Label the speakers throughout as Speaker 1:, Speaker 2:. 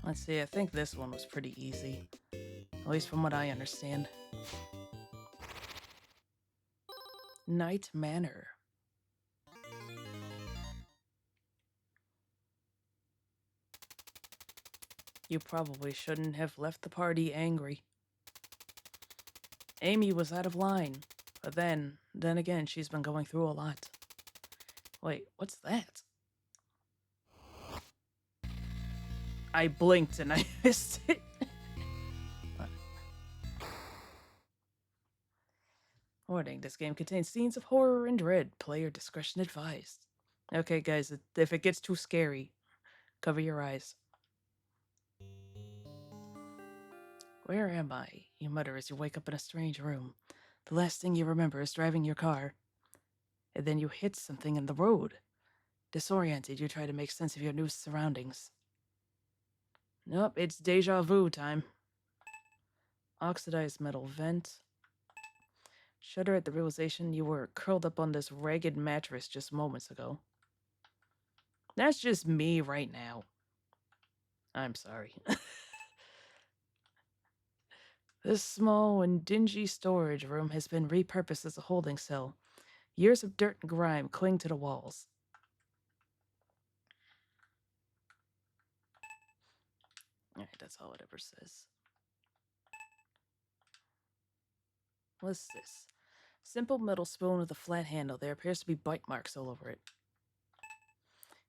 Speaker 1: Let's see, I think this one was pretty easy. At least from what I understand. Night Manor. You probably shouldn't have left the party angry. Amy was out of line. But then again, she's been going through a lot. Wait, what's that? I blinked and I missed it. Warning, this game contains scenes of horror and dread. Player discretion advised. Okay, guys, if it gets too scary, cover your eyes. Where am I? You mutter as you wake up in a strange room. The last thing you remember is driving your car. And then you hit something in the road. Disoriented, you try to make sense of your new surroundings. Nope, it's deja vu time. Oxidized metal vent. Shudder at the realization you were curled up on this ragged mattress just moments ago. That's just me right now. I'm sorry. This small and dingy storage room has been repurposed as a holding cell. Years of dirt and grime cling to the walls. Alright, that's all it ever says. What's this? Simple metal spoon with a flat handle. There appears to be bite marks all over it.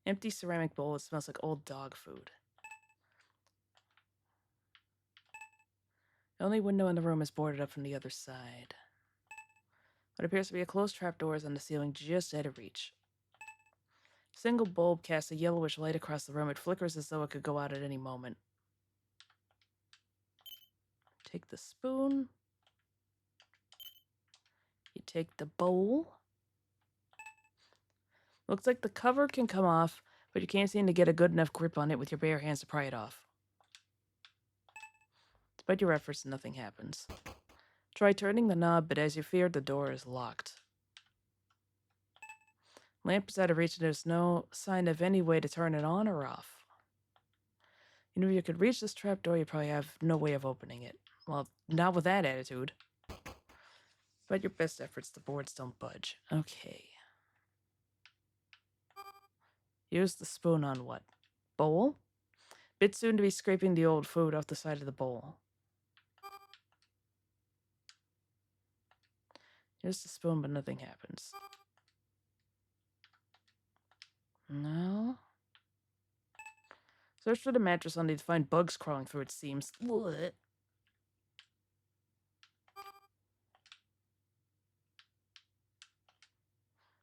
Speaker 1: Empty ceramic bowl. It smells like old dog food. The only window in the room is boarded up from the other side. What appears to be a closed trapdoor is on the ceiling just out of reach. Single bulb casts a yellowish light across the room. It flickers as though it could go out at any moment. Take the spoon. You take the bowl. Looks like the cover can come off, but you can't seem to get a good enough grip on it with your bare hands to pry it off. Despite your efforts, nothing happens. Try turning the knob, but as you feared, the door is locked. Lamp is out of reach and there's no sign of any way to turn it on or off. You know, if you could reach this trapdoor, you probably have no way of opening it. Well, not with that attitude. But your best efforts, the boards don't budge. Okay. Use the spoon on what? Bowl? Bit soon to be scraping the old food off the side of the bowl. Use the spoon, but nothing happens. No. Search for the mattress underneath to find bugs crawling through its seams. What?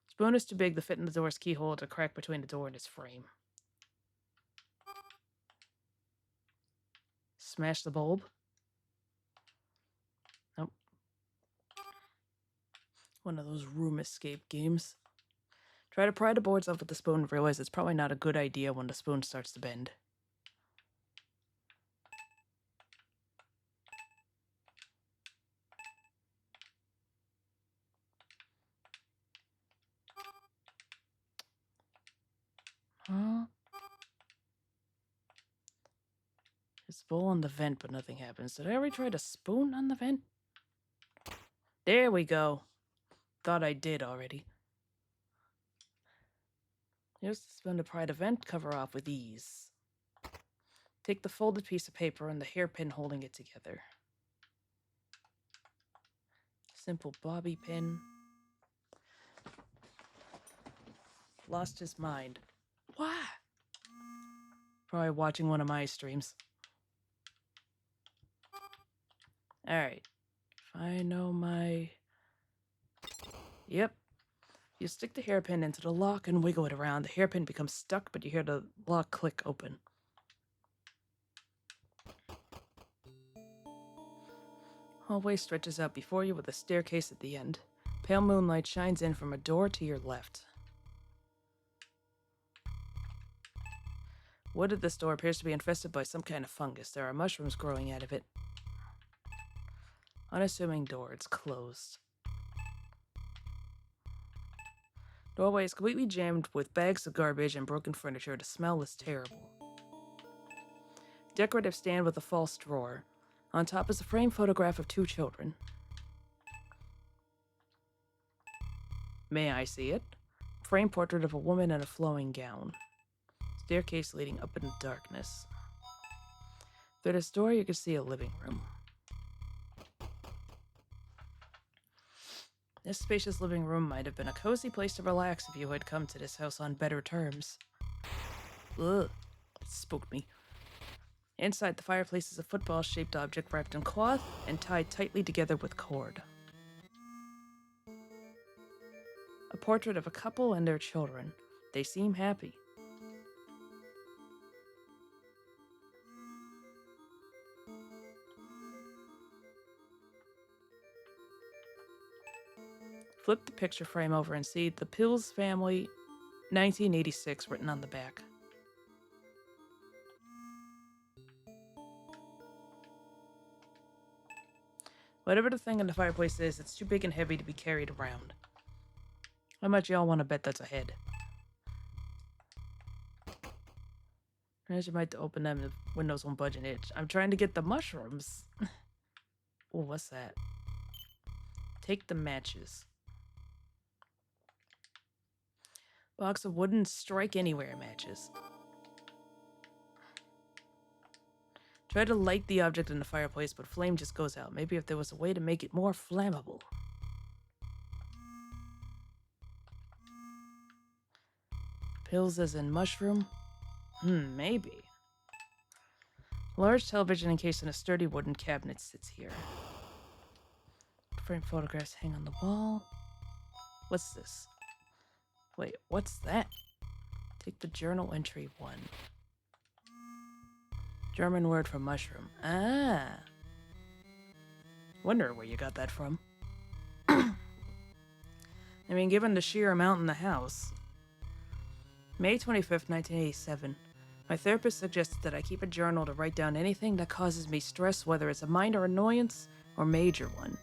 Speaker 1: Spoon is too big to fit in the door's keyhole to crack between the door and its frame. Smash the bulb? Nope. One of those room escape games. Try to pry the boards off with the spoon and realize it's probably not a good idea when the spoon starts to bend. Huh? It's bowl on the vent, but nothing happens. Did I already try the spoon on the vent? There we go. Thought I did already. Use the spoon to pry the vent cover off with ease. Take the folded piece of paper and the hairpin holding it together. Simple bobby pin. Lost his mind. What? Probably watching one of my streams. Alright. If I know my... Yep. You stick the hairpin into the lock and wiggle it around. The hairpin becomes stuck, but you hear the lock click open. Hallway stretches out before you with a staircase at the end. Pale moonlight shines in from a door to your left. Wood at this door appears to be infested by some kind of fungus. There are mushrooms growing out of it. Unassuming door. It's closed. Doorway is completely jammed with bags of garbage and broken furniture. The smell is terrible. Decorative stand with a false drawer. On top is a framed photograph of 2 children. May I see it? Framed portrait of a woman in a flowing gown. Staircase leading up in the darkness. Through this door, you can see a living room. This spacious living room might have been a cozy place to relax if you had come to this house on better terms. Ugh, it spooked me. Inside the fireplace is a football-shaped object wrapped in cloth and tied tightly together with cord. A portrait of a couple and their children. They seem happy. Flip the picture frame over and see the Pills family, 1986, written on the back. Whatever the thing in the fireplace is, it's too big and heavy to be carried around. How much y'all want to bet that's a head? Perhaps you might open them if Windows won't budge an inch. I'm trying to get the mushrooms. Oh, what's that? Take the matches. Box of wooden strike anywhere matches. Try to light the object in the fireplace, but flame just goes out. Maybe if there was a way to make it more flammable. Pills as in mushroom? Maybe. Large television encased in a sturdy wooden cabinet sits here. Frame photographs hang on the wall. What's this? Wait, what's that? Take the journal entry 1. German word for mushroom. Ah. Wonder where you got that from. I mean, given the sheer amount in the house. May 25th, 1987. My therapist suggested that I keep a journal to write down anything that causes me stress, whether it's a minor annoyance or major one.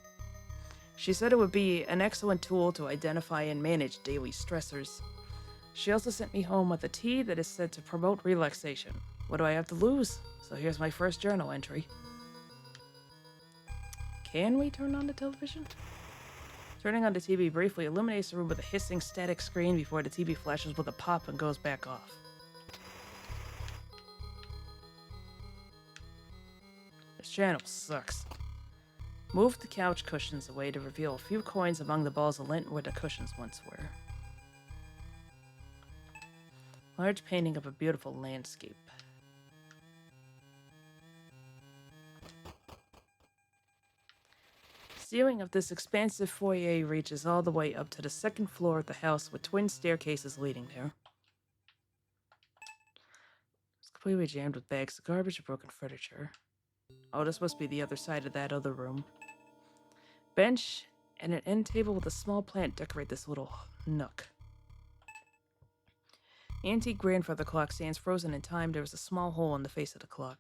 Speaker 1: She said it would be an excellent tool to identify and manage daily stressors. She also sent me home with a tea that is said to promote relaxation. What do I have to lose? So here's my first journal entry. Can we turn on the television? Turning on the TV briefly illuminates the room with a hissing static screen before the TV flashes with a pop and goes back off. This channel sucks. Move the couch cushions away to reveal a few coins among the balls of lint where the cushions once were. Large painting of a beautiful landscape. Ceiling of this expansive foyer reaches all the way up to the second floor of the house with twin staircases leading there. It's completely jammed with bags of garbage and broken furniture. Oh, this must be the other side of that other room. Bench and an end table with a small plant decorate this little nook. Antique grandfather clock stands frozen in time. There is a small hole in the face of the clock.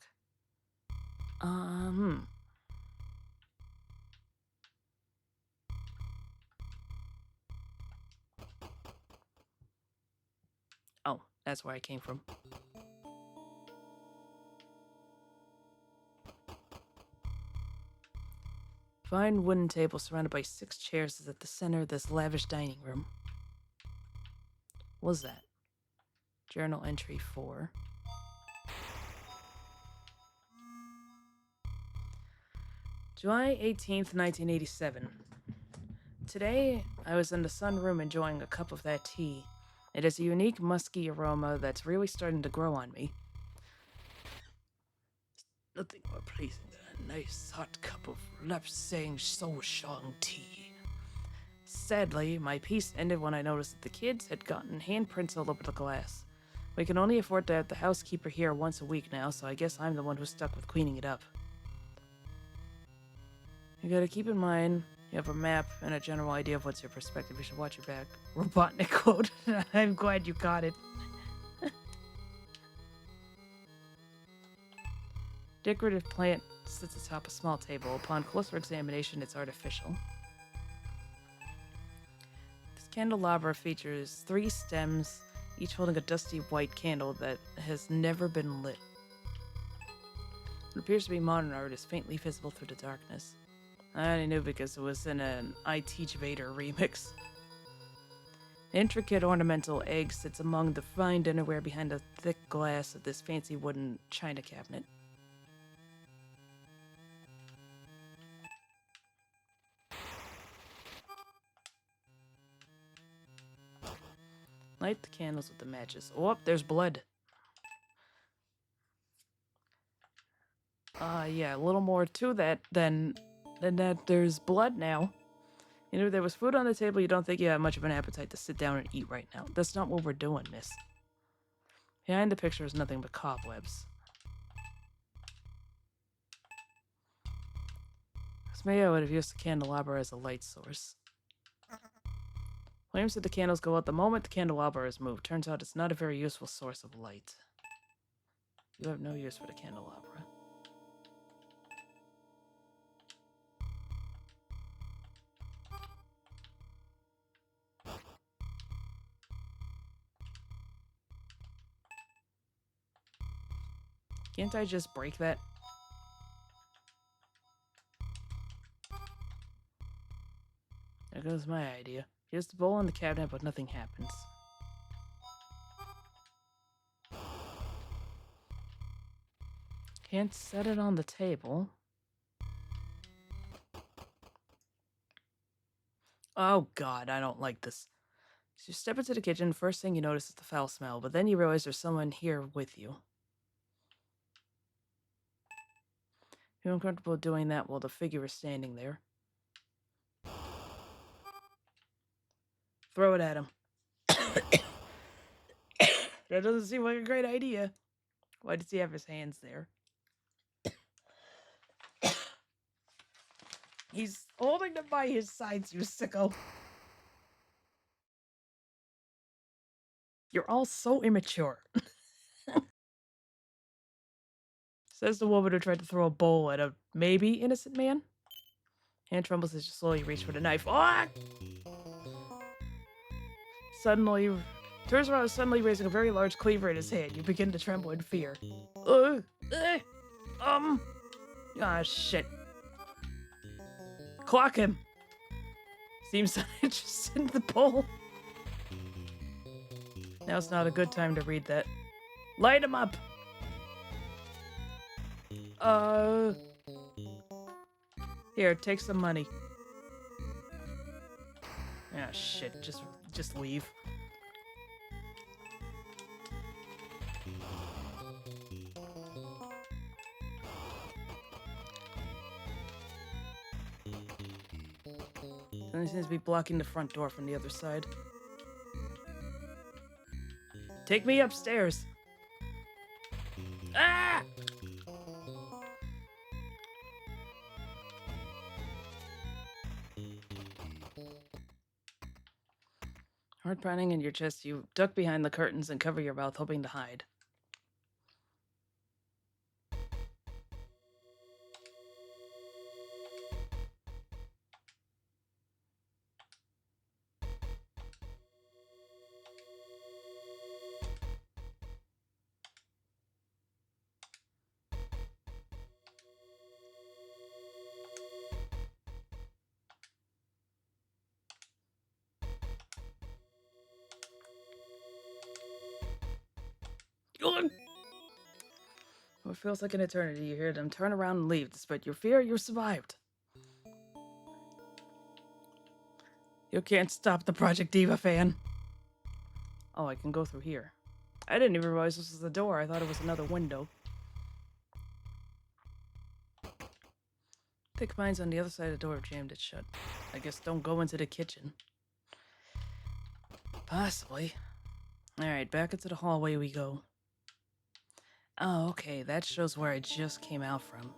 Speaker 1: Oh, that's where I came from. Fine wooden table surrounded by 6 chairs is at the center of this lavish dining room. What was that? Journal entry 4. July 18th, 1987. Today, I was in the sunroom enjoying a cup of that tea. It has a unique musky aroma that's really starting to grow on me. There's nothing more pleasing than a nice hot cup of lapsang souchong tea. Sadly, my piece ended when I noticed that the kids had gotten handprints all over the glass. We can only afford to have the housekeeper here once a week now, so I guess I'm the one who's stuck with cleaning it up. You gotta keep in mind, you have a map and a general idea of what's your perspective. You should watch your back. Robotnik quote. I'm glad you got it. Decorative plant sits atop a small table. Upon closer examination, it's artificial. This candelabra features 3 stems, each holding a dusty white candle that has never been lit. What appears to be modern art is faintly visible through the darkness. I only knew because it was in an I Teach Vader remix. An intricate ornamental egg sits among the fine dinnerware behind the thick glass of this fancy wooden china cabinet. Light the candles with the matches. Oh, there's blood. Yeah, a little more to that than that there's blood now. You know, if there was food on the table, you don't think you have much of an appetite to sit down and eat right now. That's not what we're doing, miss. Behind the picture is nothing but cobwebs. Maybe I would have used the candelabra as a light source. William said the candles go out the moment the candelabra is moved. Turns out it's not a very useful source of light. You have no use for the candelabra. Can't I just break that? There goes my idea. Here's the bowl in the cabinet, but nothing happens. Can't set it on the table. Oh god, I don't like this. So you step into the kitchen, first thing you notice is the foul smell, but then you realize there's someone here with you. You're uncomfortable doing that while the figure is standing there. Throw it at him. That doesn't seem like a great idea. Why does he have his hands there? He's holding them by his sides, you sicko. You're all so immature. Says the woman who tried to throw a bowl at a maybe innocent man. Hand trembles as you slowly reach for the knife. Ah! Suddenly, turns around, suddenly raising a very large cleaver in his hand. You begin to tremble in fear. Ah, shit. Clock him. Seems interested in the bowl. Now's not a good time to read that. Light him up. Here, take some money. Ah, shit. Just leave. And he seems to be blocking the front door from the other side. Take me upstairs. Ah! Heart pounding in your chest, you duck behind the curtains and cover your mouth, hoping to hide. It feels like an eternity. You hear them turn around and leave. Despite your fear, you survived. You can't stop the Project Diva fan. Oh, I can go through here. I didn't even realize this was the door. I thought it was another window. Thick vines on the other side of the door have jammed it shut. I guess don't go into the kitchen. Possibly. Alright, back into the hallway we go. Oh, okay, that shows where I just came out from.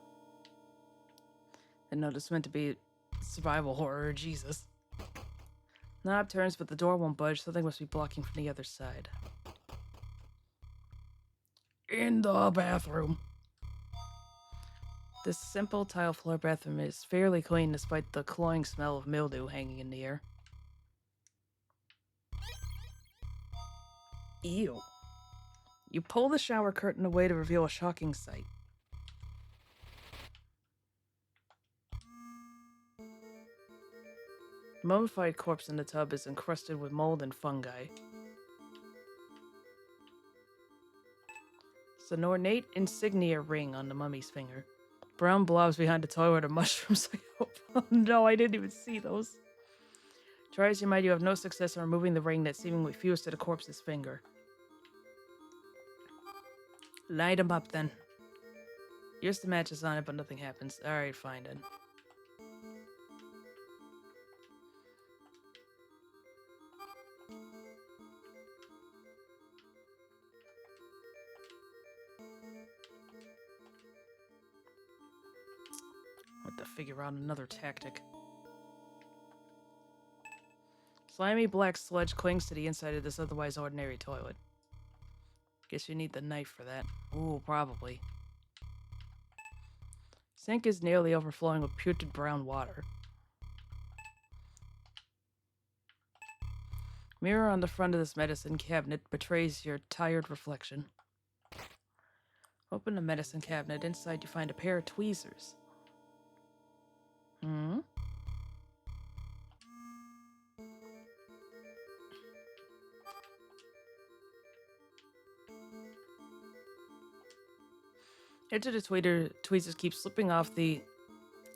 Speaker 1: Didn't know this meant to be survival horror, Jesus. Knob turns, but the door won't budge. Something must be blocking from the other side. In the bathroom. This simple tile floor bathroom is fairly clean despite the cloying smell of mildew hanging in the air. Ew. You pull the shower curtain away to reveal a shocking sight. The mummified corpse in the tub is encrusted with mold and fungi. It's an ornate insignia ring on the mummy's finger. Brown blobs behind the toilet are mushrooms. I hope. Oh no, I didn't even see those. Try as you might, you have no success in removing the ring that seemingly fused to the corpse's finger. Light him up then. Use the matches on it, but nothing happens. Alright, fine then. I have to figure out another tactic. Slimy black sludge clings to the inside of this otherwise ordinary toilet. Guess you need the knife for that. Ooh, probably. Sink is nearly overflowing with putrid brown water. Mirror on the front of this medicine cabinet betrays your tired reflection. Open the medicine cabinet. Inside you find a pair of tweezers. Hmm? Edge of the tweezers keep slipping off the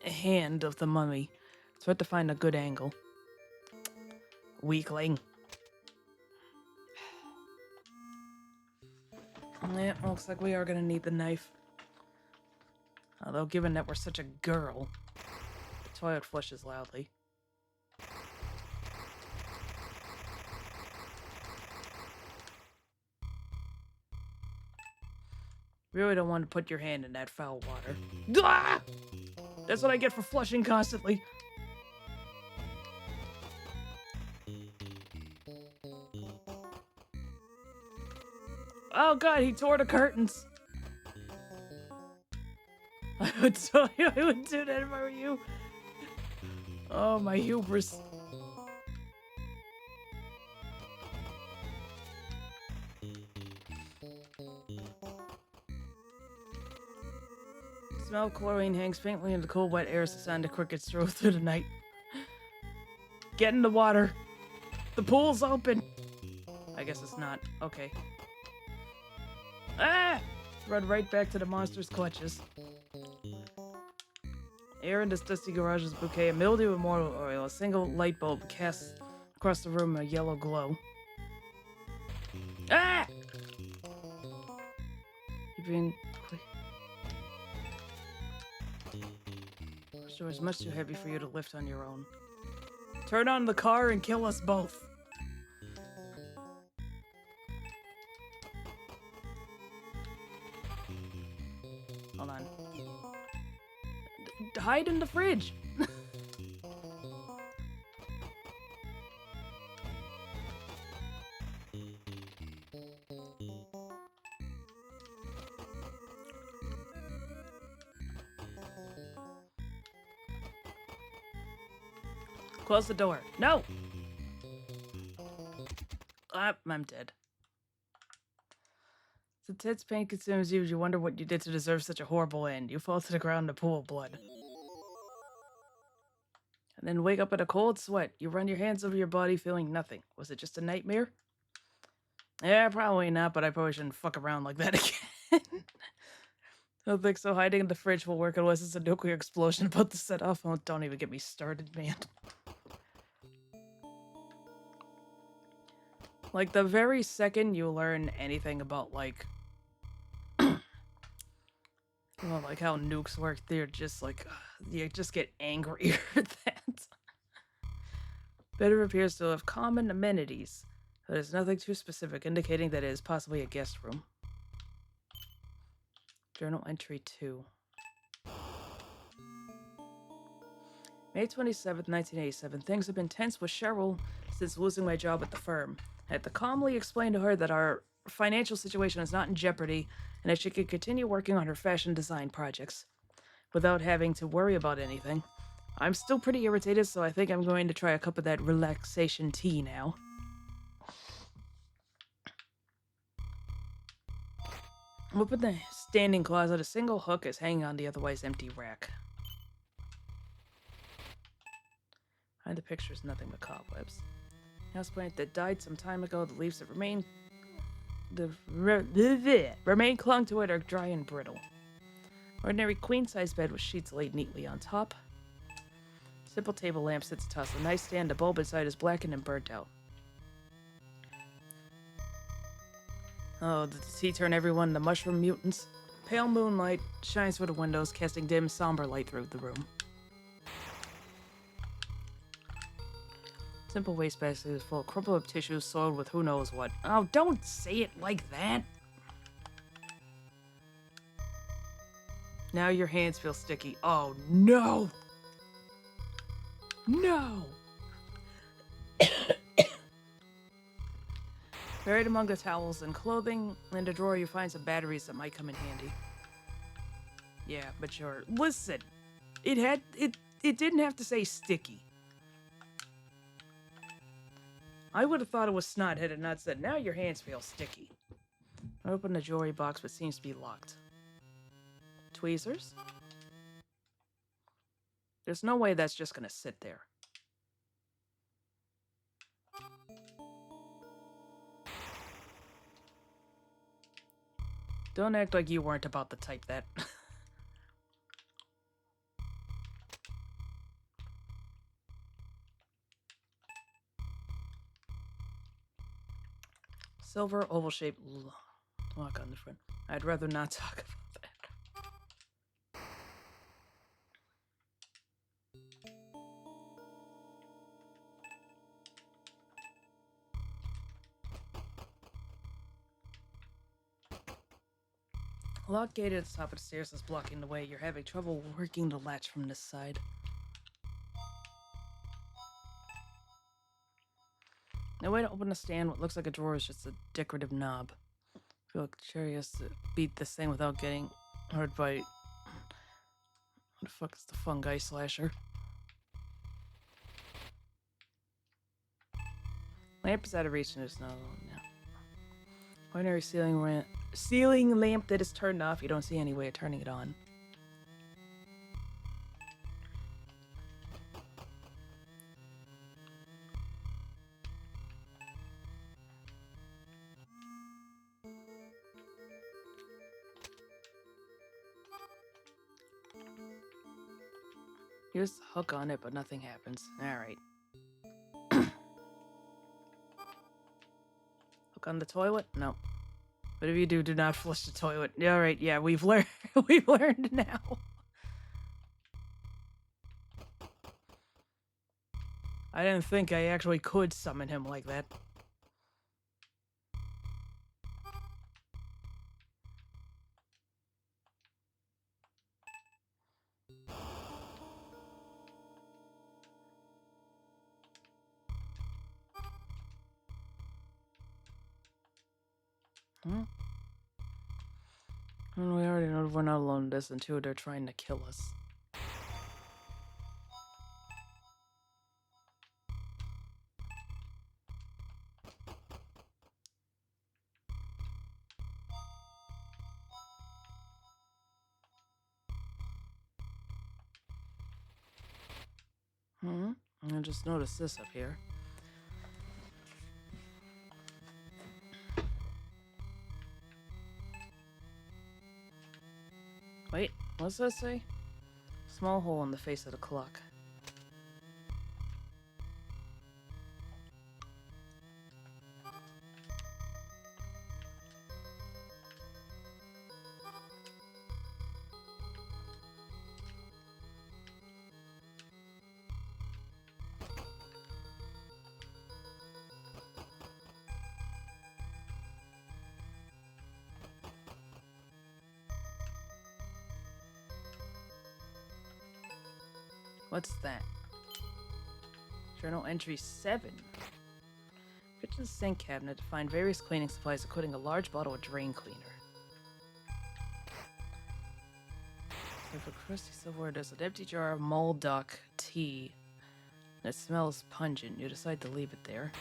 Speaker 1: hand of the mummy. It's hard to find a good angle. Weakling. Yeah, looks like we are gonna need the knife. Although, given that we're such a girl, the toilet flushes loudly. Really don't want to put your hand in that foul water. Ah! That's what I get for flushing constantly. Oh god, he tore the curtains. I would do that if I were you. Oh, my hubris. The smell of chlorine hangs faintly in the cold, wet air as the sound of crickets drove through the night. Get in the water. The pool's open. I guess it's not. Okay. Ah! Run right back to the monster's clutches. Air in this dusty garage's bouquet of mildew and mortar oil. A single light bulb casts across the room a yellow glow. Ah! You've been quick. Sure, it's much too heavy for you to lift on your own. Turn on the car and kill us both. Hold on. Hide in the fridge. Close the door. No! I'm dead. As intense pain consumes you, you wonder what you did to deserve such a horrible end. You fall to the ground in a pool of blood. And then wake up in a cold sweat. You run your hands over your body, feeling nothing. Was it just a nightmare? Yeah, probably not, but I probably shouldn't fuck around like that again. I don't think so. Hiding in the fridge will work unless it's a nuclear explosion about to set off. Oh, don't even get me started, man. Like, the very second you learn anything about, like, well, like how nukes work, they're just like, you just get angrier at that. Better appears to have common amenities, but there's nothing too specific, indicating that it is possibly a guest room. Journal entry 2. May 27th, 1987. Things have been tense with Cheryl since losing my job at the firm. I had to calmly explain to her that our financial situation is not in jeopardy and that she could continue working on her fashion design projects without having to worry about anything. I'm still pretty irritated, so I think I'm going to try a cup of that relaxation tea now. Open the standing closet. A single hook is hanging on the otherwise empty rack. Behind the picture is nothing but cobwebs. Houseplant that died some time ago. The leaves that remain clung to it are dry and brittle. Ordinary queen-size bed with sheets laid neatly on top. Simple table lamp sits atop the nightstand. The bulb inside is blackened and burnt out. Oh, did the sea turn everyone into mushroom mutants? Pale moonlight shines through the windows, casting dim, somber light through the room. Simple wastebasket is full of crumpled up tissues soiled with who knows what. Oh, don't say it like that! Now your hands feel sticky. Oh, no! No! Buried among the towels and clothing, in a drawer you find some batteries that might come in handy. Yeah, but sure. Listen! It didn't have to say sticky. I would have thought it was snot had it not said, now your hands feel sticky. I opened the jewelry box, but seems to be locked. Tweezers? There's no way that's just gonna sit there. Don't act like you weren't about to type that. Silver oval-shaped lock on the front. I'd rather not talk about that. Lock gate at the top of the stairs is blocking the way. You're having trouble working the latch from this side. No way to open the stand. What looks like a drawer is just a decorative knob. I feel curious to beat this thing without getting hurt by... What the fuck is the fungi slasher? Lamp is out of reach and there's no... Ordinary ceiling lamp that is turned off. You don't see any way of turning it on. Use the hook on it, but nothing happens. Alright. Hook on the toilet? No. But if you do not flush the toilet. Alright, yeah, we've learned we've learned now. I didn't think I actually could summon him like that. Hmm? And we already know we're not alone in this, and two, they're trying to kill us. I just noticed this up here. Wait, what's that say? Small hole in the face of the clock. What's that? Journal entry 7. Fit to the sink cabinet to find various cleaning supplies, including a large bottle of drain cleaner. So for crusty silverware, there's an empty jar of mull duck tea. It smells pungent. You decide to leave it there.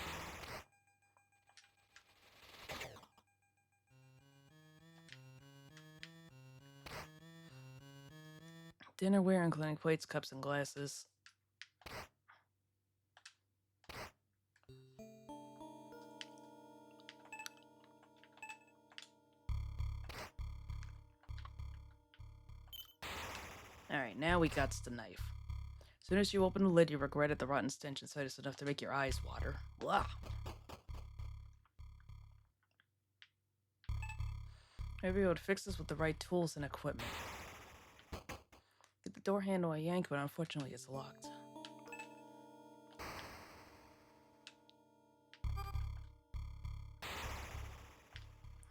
Speaker 1: Dinnerware, including plates, cups, and glasses. Alright, now we got the knife. As soon as you open the lid, you regretted the rotten stench inside is enough to make your eyes water. Blah. Maybe I would fix this with the right tools and equipment. Get the door handle I yank, but unfortunately it's locked.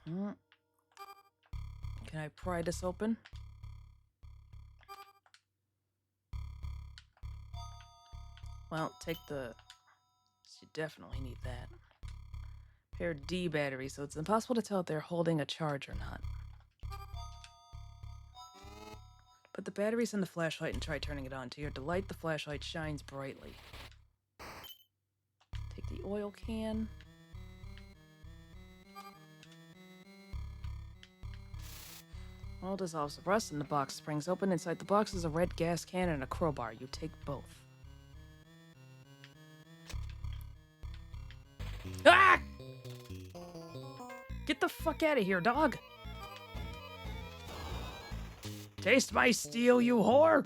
Speaker 1: Can I pry this open? Well, take the... You definitely need that. Pair D batteries, so it's impossible to tell if they're holding a charge or not. Put the batteries in the flashlight and try turning it on. To your delight, the flashlight shines brightly. Take the oil can. Oil dissolves the rust and the box springs open. Inside the box is a red gas can and a crowbar. You take both. Ah! Get the fuck out of here, dog! Taste my steel, you whore!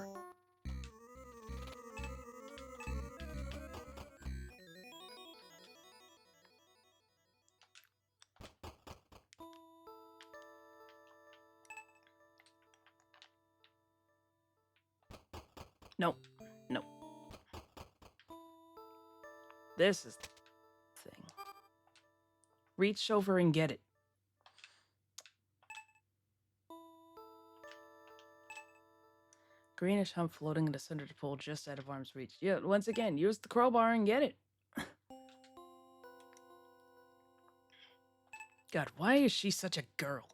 Speaker 1: Nope. Nope. This is the thing. Reach over and get it. Greenish hump floating in the center of the pool just out of arm's reach. Yeah, once again, use the crowbar and get it. God, why is she such a girl?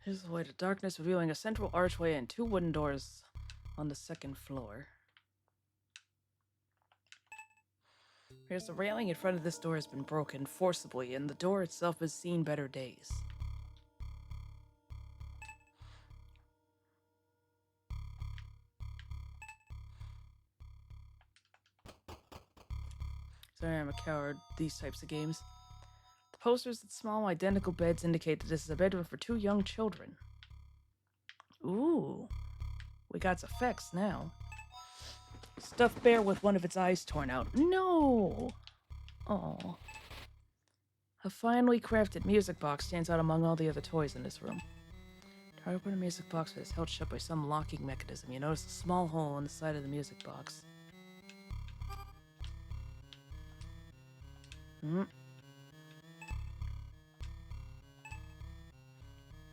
Speaker 1: Here's the way to darkness, revealing a central archway and 2 wooden doors on the 2nd floor. Here's the railing in front of this door has been broken forcibly, and the door itself has seen better days. Sorry, I'm a coward. These types of games. The posters at small, identical beds indicate that this is a bedroom for 2 young children. Ooh. We got effects now. Stuffed bear with one of its eyes torn out. No! Oh. A finely crafted music box stands out among all the other toys in this room. Try to open a music box that is held shut by some locking mechanism. You notice a small hole on the side of the music box.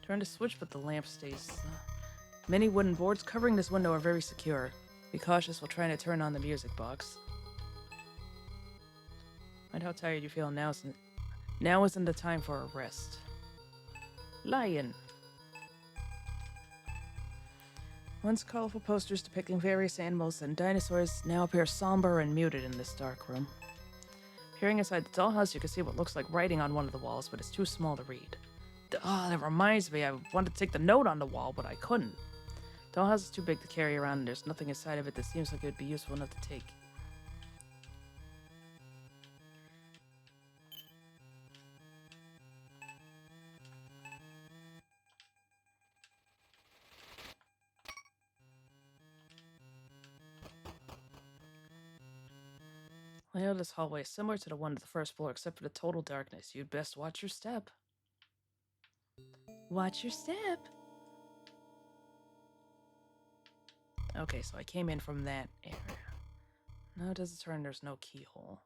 Speaker 1: Turn the switch, but the lamp stays. Many wooden boards covering this window are very secure. Be cautious while trying to turn on the music box. Find how tired you feel. Now isn't the time for a rest. Lion. Once colorful posters depicting various animals and dinosaurs now appear somber and muted in this dark room. Peering inside the dollhouse, you can see what looks like writing on one of the walls, but it's too small to read. That reminds me, I wanted to take the note on the wall, but I couldn't. Dollhouse is too big to carry around, and there's nothing inside of it that seems like it would be useful enough to take. Layout of this hallway is similar to the one at the first floor, except for the total darkness. You'd best watch your step. Watch your step. Okay, so I came in from that area. No, it doesn't turn. There's no keyhole.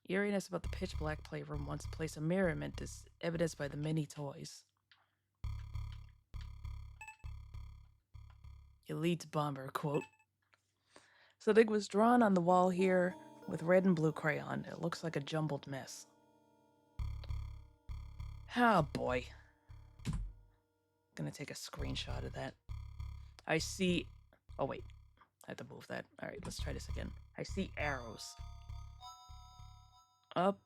Speaker 1: Eeriness about the pitch-black playroom once a place of merriment is evidenced by the many toys. Elite bomber, quote. Something was drawn on the wall here with red and blue crayon. It looks like a jumbled mess. Oh boy. Gonna take a screenshot of that. I see... Oh wait. I have to move that. Alright, let's try this again. I see arrows. Up,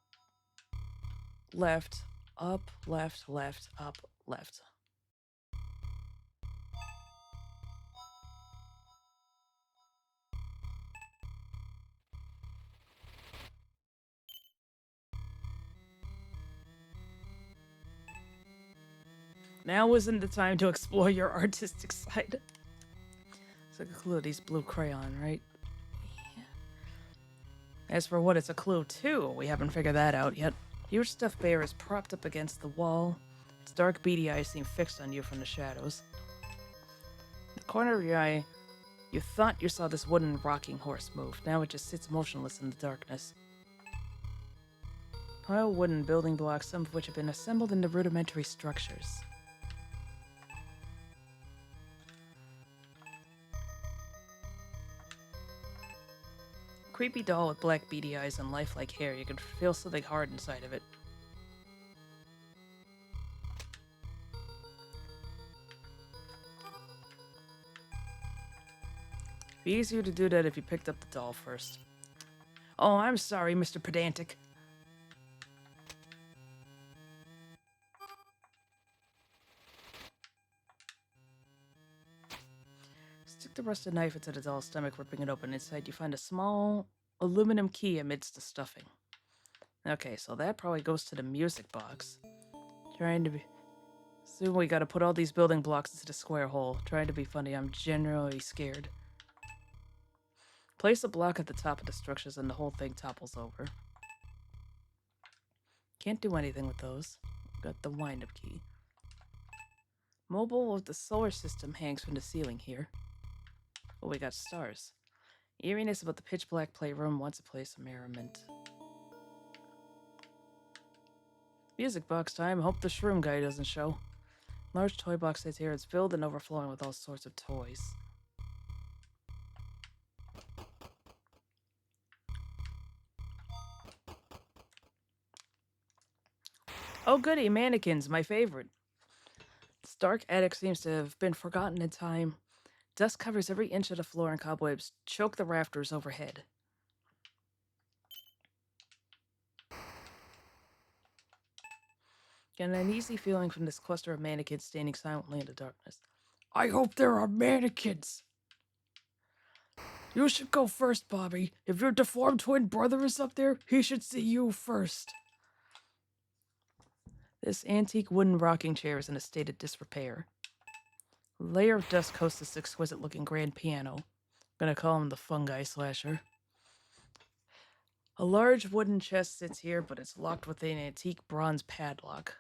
Speaker 1: left, up, left, left, up, left. Now isn't the time to explore your artistic side. It's like a clue, these blue crayon, right? Yeah. As for what it's a clue to, we haven't figured that out yet. Huge stuffed bear is propped up against the wall. Its dark beady eyes seem fixed on you from the shadows. In the corner of your eye, you thought you saw this wooden rocking horse move. Now it just sits motionless in the darkness. Pile wooden building blocks, some of which have been assembled into rudimentary structures. Creepy doll with black beady eyes and lifelike hair. You can feel something hard inside of it. It'd be easier to do that if you picked up the doll first. Oh, I'm sorry, Mr. Pedantic. Stick the rusted knife into the doll's stomach, ripping it open. Inside, you find a small aluminum key amidst the stuffing. Okay, so that probably goes to the music box. Trying to be... Soon we gotta put all these building blocks into the square hole. Trying to be funny, I'm generally scared. Place a block at the top of the structures and the whole thing topples over. Can't do anything with those. Got the wind-up key. Mobile of the solar system hangs from the ceiling here. Oh, we got stars. Eeriness about the pitch-black playroom, once a place of merriment. Music box time. Hope the shroom guy doesn't show. Large toy box sits here. It's filled and overflowing with all sorts of toys. Oh goody, mannequins, my favorite. This dark attic seems to have been forgotten in time. Dust covers every inch of the floor and cobwebs choke the rafters overhead. Get an uneasy feeling from this cluster of mannequins standing silently in the darkness. I hope there are mannequins! You should go first, Bobby. If your deformed twin brother is up there, he should see you first. This antique wooden rocking chair is in a state of disrepair. A layer of dust coats this exquisite-looking grand piano. I'm gonna call him the fungi slasher. A large wooden chest sits here, but it's locked with an antique bronze padlock.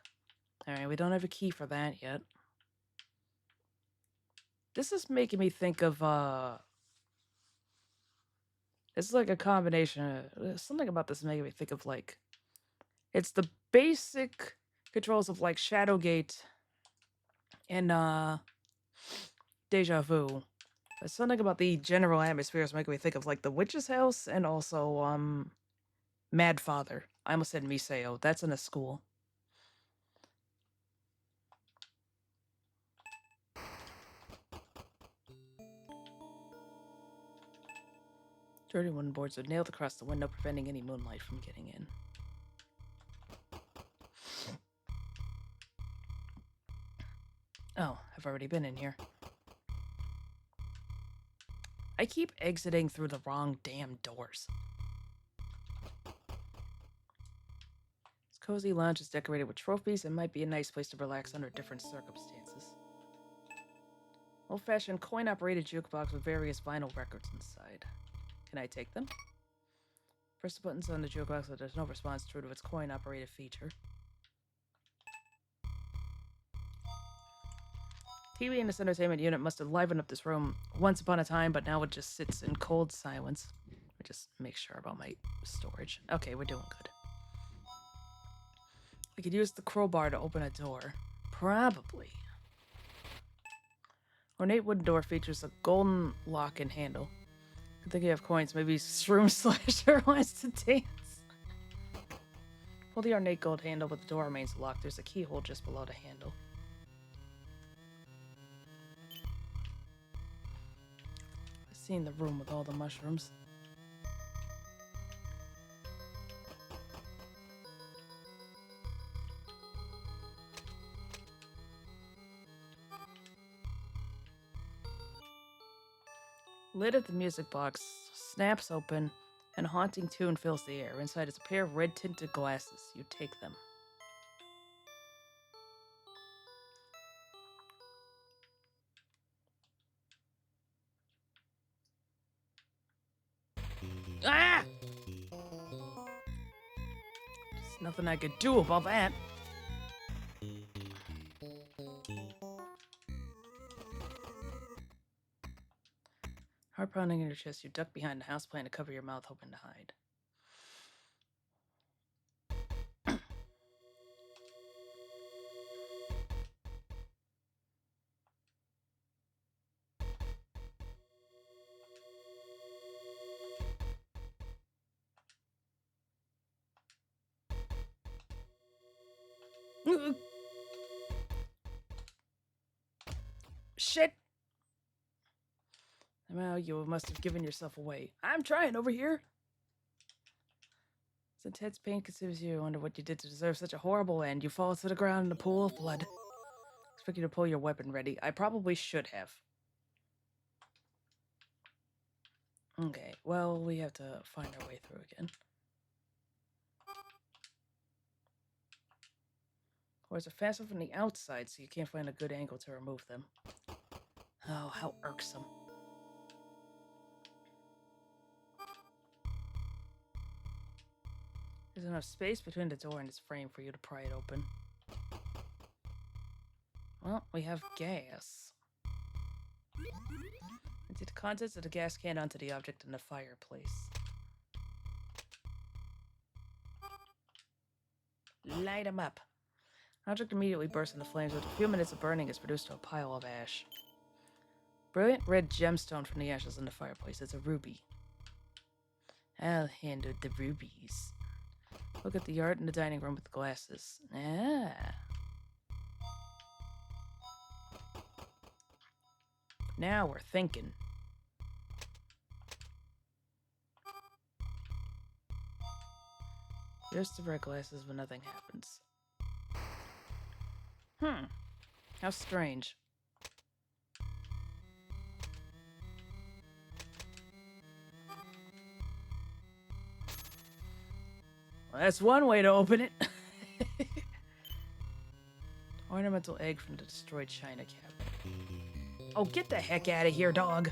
Speaker 1: Alright, we don't have a key for that yet. This is making me think of, it's like a combination of... Something about this is making me think of, like... It's the basic controls of, like, Shadowgate and, Deja Vu. But something about the general atmosphere is making me think of, like, the Witch's House and also, Mad Father. I almost said Miseo. That's in a school. Dirty wooden boards are nailed across the window, preventing any moonlight from getting in. Oh, I've already been in here. I keep exiting through the wrong damn doors. This cozy lounge is decorated with trophies and might be a nice place to relax under different circumstances. Old-fashioned coin-operated jukebox with various vinyl records inside. Can I take them? Press the buttons on the jukebox so there's no response true to its coin-operated feature. TV in this entertainment unit must have livened up this room once upon a time, but now it just sits in cold silence. Let me just make sure about my storage. Okay, we're doing good. We could use the crowbar to open a door. Probably. Ornate wooden door features a golden lock and handle. I think you have coins. Maybe Shroom Slasher wants to dance. Pull the ornate gold handle, but the door remains locked. There's a keyhole just below the handle. seen the room with all the mushrooms. Lid of the music box snaps open, and a haunting tune fills the air. Inside is a pair of red-tinted glasses. You take them. Ah! There's nothing I could do about that. Heart pounding in your chest, you duck behind the houseplant to cover your mouth, hoping to hide. Shit! Well, you must have given yourself away. I'm trying over here. As intense pain consumes you, you wonder what you did to deserve such a horrible end. You fall to the ground in a pool of blood. Expect you to pull your weapon ready. I probably should have. Okay, well, we have to find our way through again. Doors are fastened from the outside, so you can't find a good angle to remove them. Oh, how irksome. There's enough space between the door and its frame for you to pry it open. Well, we have gas. Empty the contents of the gas can onto the object in the fireplace. Light 'em up. Object immediately bursts into flames. With a few minutes of burning, is reduced to a pile of ash. Brilliant red gemstone from the ashes in the fireplace. It's a ruby. I'll handle the rubies. Look at the art in the dining room with the glasses. Ah. Now we're thinking. Here's the red glasses, but nothing happens. How strange. Well, that's one way to open it. Ornamental egg from the destroyed china cabinet. Oh, get the heck out of here, dog.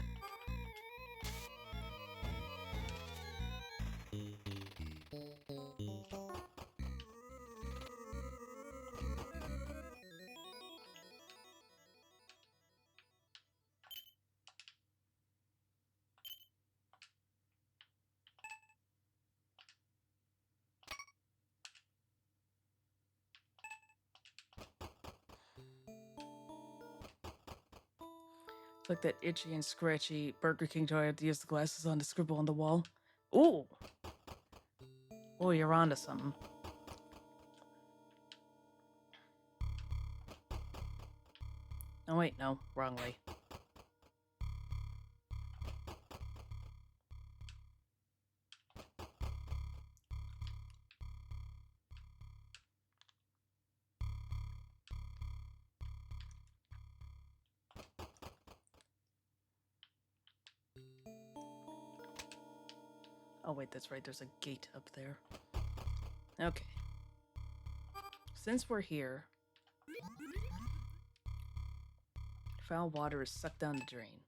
Speaker 1: It's like that itchy and scratchy Burger King toy I had to use the glasses on to scribble on the wall. Ooh! Oh, you're onto something. Oh, wait, no. Wrong way. Oh, wait, that's right. There's a gate up there. Okay. Since we're here, foul water is sucked down the drain.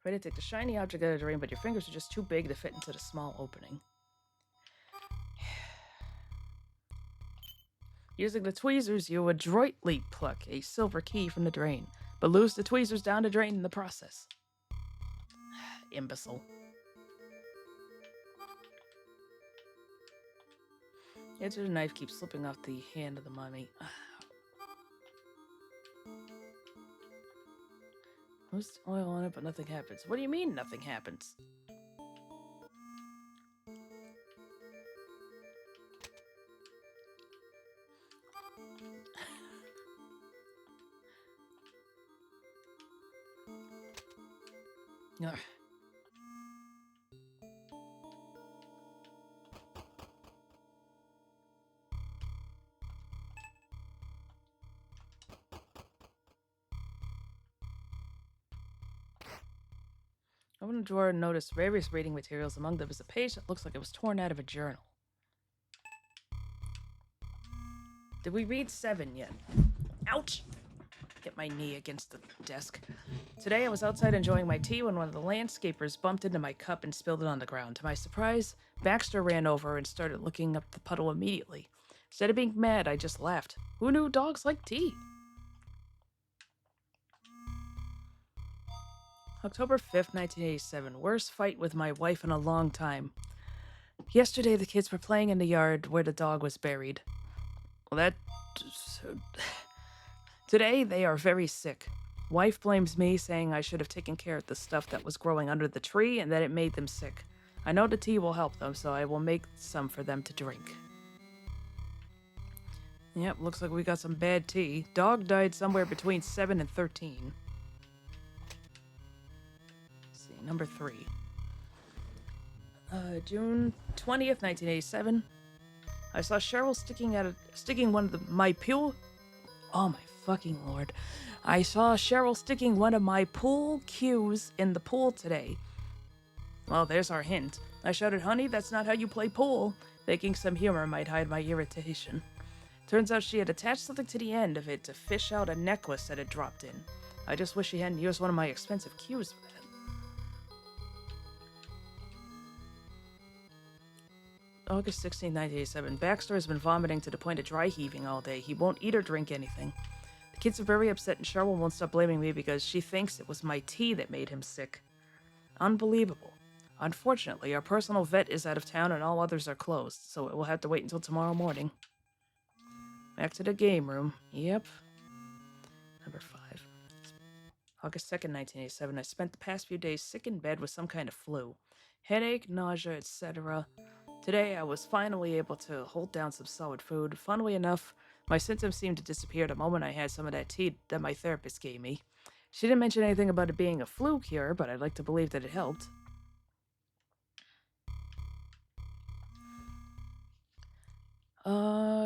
Speaker 1: Try to take the shiny object out of the drain, but your fingers are just too big to fit into the small opening. Using the tweezers, you adroitly pluck a silver key from the drain, but lose the tweezers down the drain in the process. Imbecile. The edge of the knife keeps slipping off the hand of the mummy. Most oil on it, but nothing happens. What do you mean nothing happens? Ugh. Open the drawer and noticed various reading materials. Among them is a page that looks like it was torn out of a journal. Did we read 7 yet? Ouch! Get my knee against the desk. Today I was outside enjoying my tea when one of the landscapers bumped into my cup and spilled it on the ground. To my surprise, Baxter ran over and started looking up the puddle immediately. Instead of being mad, I just laughed. Who knew dogs like tea? October 5th, 1987. Worst fight with my wife in a long time. Yesterday, the kids were playing in the yard where the dog was buried. Well, Today, they are very sick. Wife blames me, saying I should have taken care of the stuff that was growing under the tree and that it made them sick. I know the tea will help them, so I will make some for them to drink. Yep, looks like we got some bad tea. Dog died somewhere between 7 and 13. Let's see, number 3. June 20th, 1987. I saw Cheryl sticking one of my pool... Oh my fucking lord. I saw Cheryl sticking one of my pool cues in the pool today. Well, there's our hint. I shouted, honey, that's not how you play pool, thinking some humor might hide my irritation. Turns out she had attached something to the end of it to fish out a necklace that had dropped in. I just wish she hadn't used one of my expensive cues for that. August 16, 1987. Baxter has been vomiting to the point of dry heaving all day. He won't eat or drink anything. The kids are very upset and Cheryl won't stop blaming me because she thinks it was my tea that made him sick. Unbelievable. Unfortunately, our personal vet is out of town and all others are closed, so it will have to wait until tomorrow morning. Back to the game room. Yep. Number 5. August 2nd, 1987. I spent the past few days sick in bed with some kind of flu. Headache, nausea, etc. Today, I was finally able to hold down some solid food. Funnily enough, my symptoms seemed to disappear the moment I had some of that tea that my therapist gave me. She didn't mention anything about it being a flu cure, but I'd like to believe that it helped.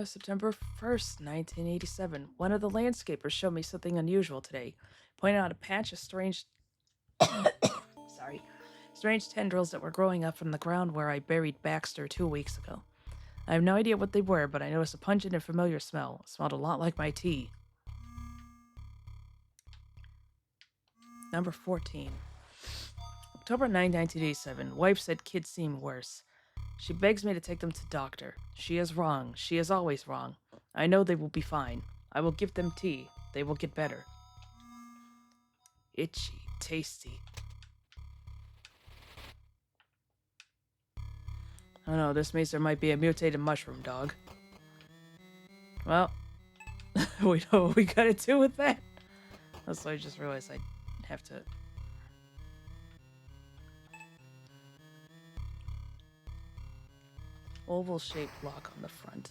Speaker 1: September 1st, 1987. One of the landscapers showed me something unusual today, pointing out a patch of strange tendrils that were growing up from the ground where I buried Baxter 2 weeks ago. I have no idea what they were, but I noticed a pungent and familiar smell. It smelled a lot like my tea. Number 14. October 9, 1987. Wife said kids seem worse. She begs me to take them to doctor. She is wrong. She is always wrong. I know they will be fine. I will give them tea. They will get better. Itchy. Tasty. Oh no, this means there might be a mutated mushroom dog. Well, we know what we gotta do with that. Also, I just realized I'd have to... Oval-shaped lock on the front.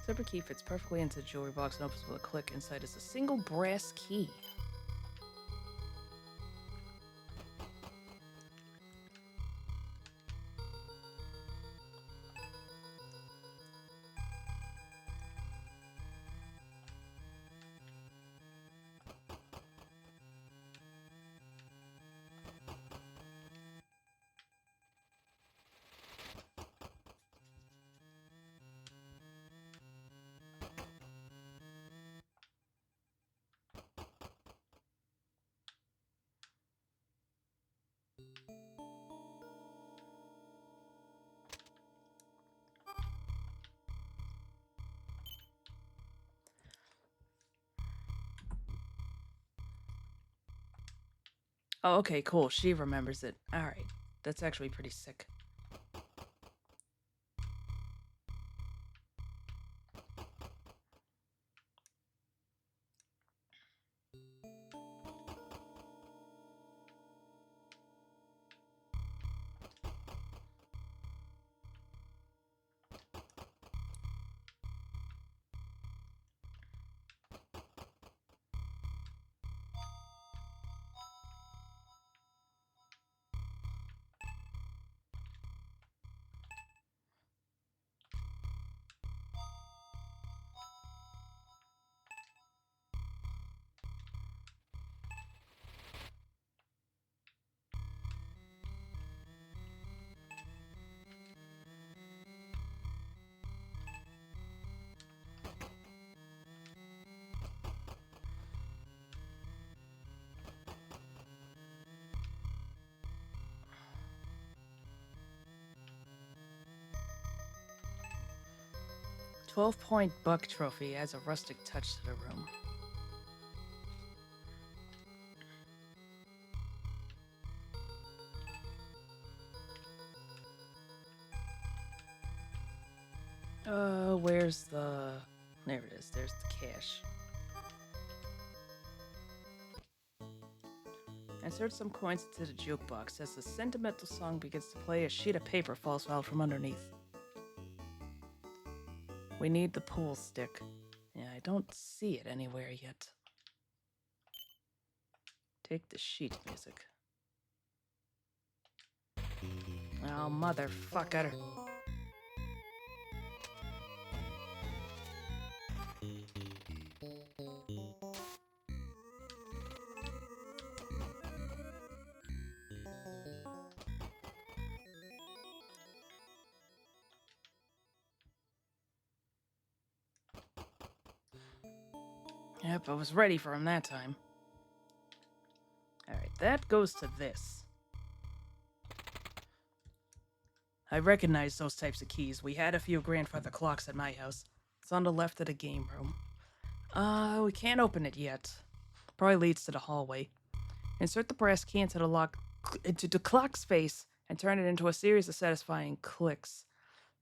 Speaker 1: Zipper key fits perfectly into the jewelry box and opens with a click. Inside is a single brass key. Oh, okay, cool. She remembers it. Alright. That's actually pretty sick. 12-point buck trophy adds a rustic touch to the room. Where's the... There it is. There's the cash. Insert some coins into the jukebox. As the sentimental song begins to play, a sheet of paper falls out from underneath. We need the pool stick. Yeah, I don't see it anywhere yet. Take the sheet music. Oh, motherfucker. Yep, I was ready for him that time. Alright, that goes to this. I recognize those types of keys. We had a few grandfather clocks at my house. It's on the left of the game room. We can't open it yet. Probably leads to the hallway. Insert the brass key into the clock space and turn it into a series of satisfying clicks.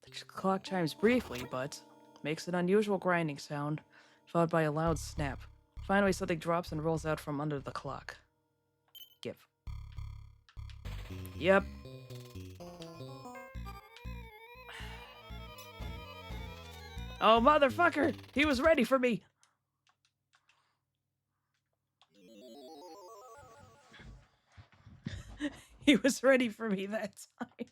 Speaker 1: The clock chimes briefly, but makes an unusual grinding sound, followed by a loud snap. Finally, something drops and rolls out from under the clock. Give. Yep. Oh, motherfucker! He was ready for me! He was ready for me that time.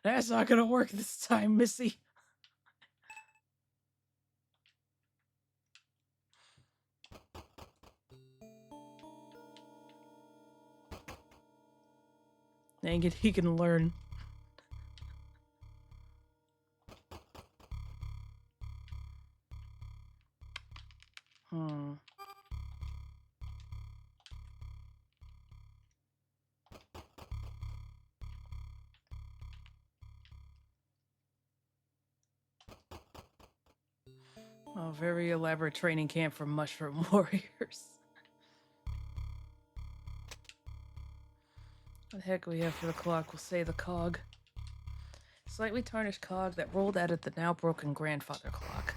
Speaker 1: That's not gonna work this time, Missy. Dang it, he can learn. Oh, very elaborate training camp for mushroom warriors. What the heck we have for the clock? We'll say the cog. Slightly tarnished cog that rolled out of the now broken grandfather clock.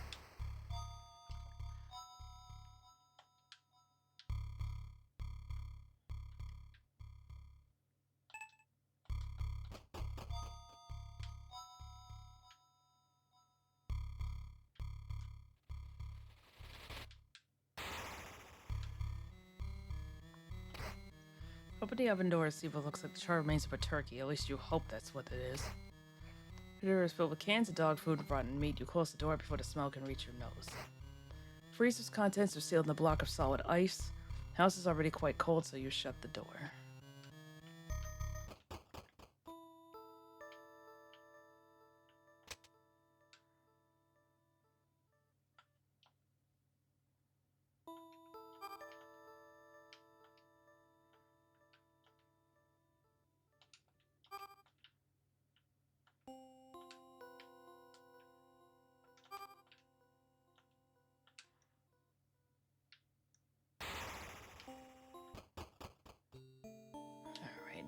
Speaker 1: Open the oven door and see what looks like the charred remains of a turkey. At least you hope that's what it is. The door is filled with cans of dog food and rotten meat. You close the door before the smell can reach your nose. Freezer's contents are sealed in a block of solid ice. House is already quite cold, so you shut the door.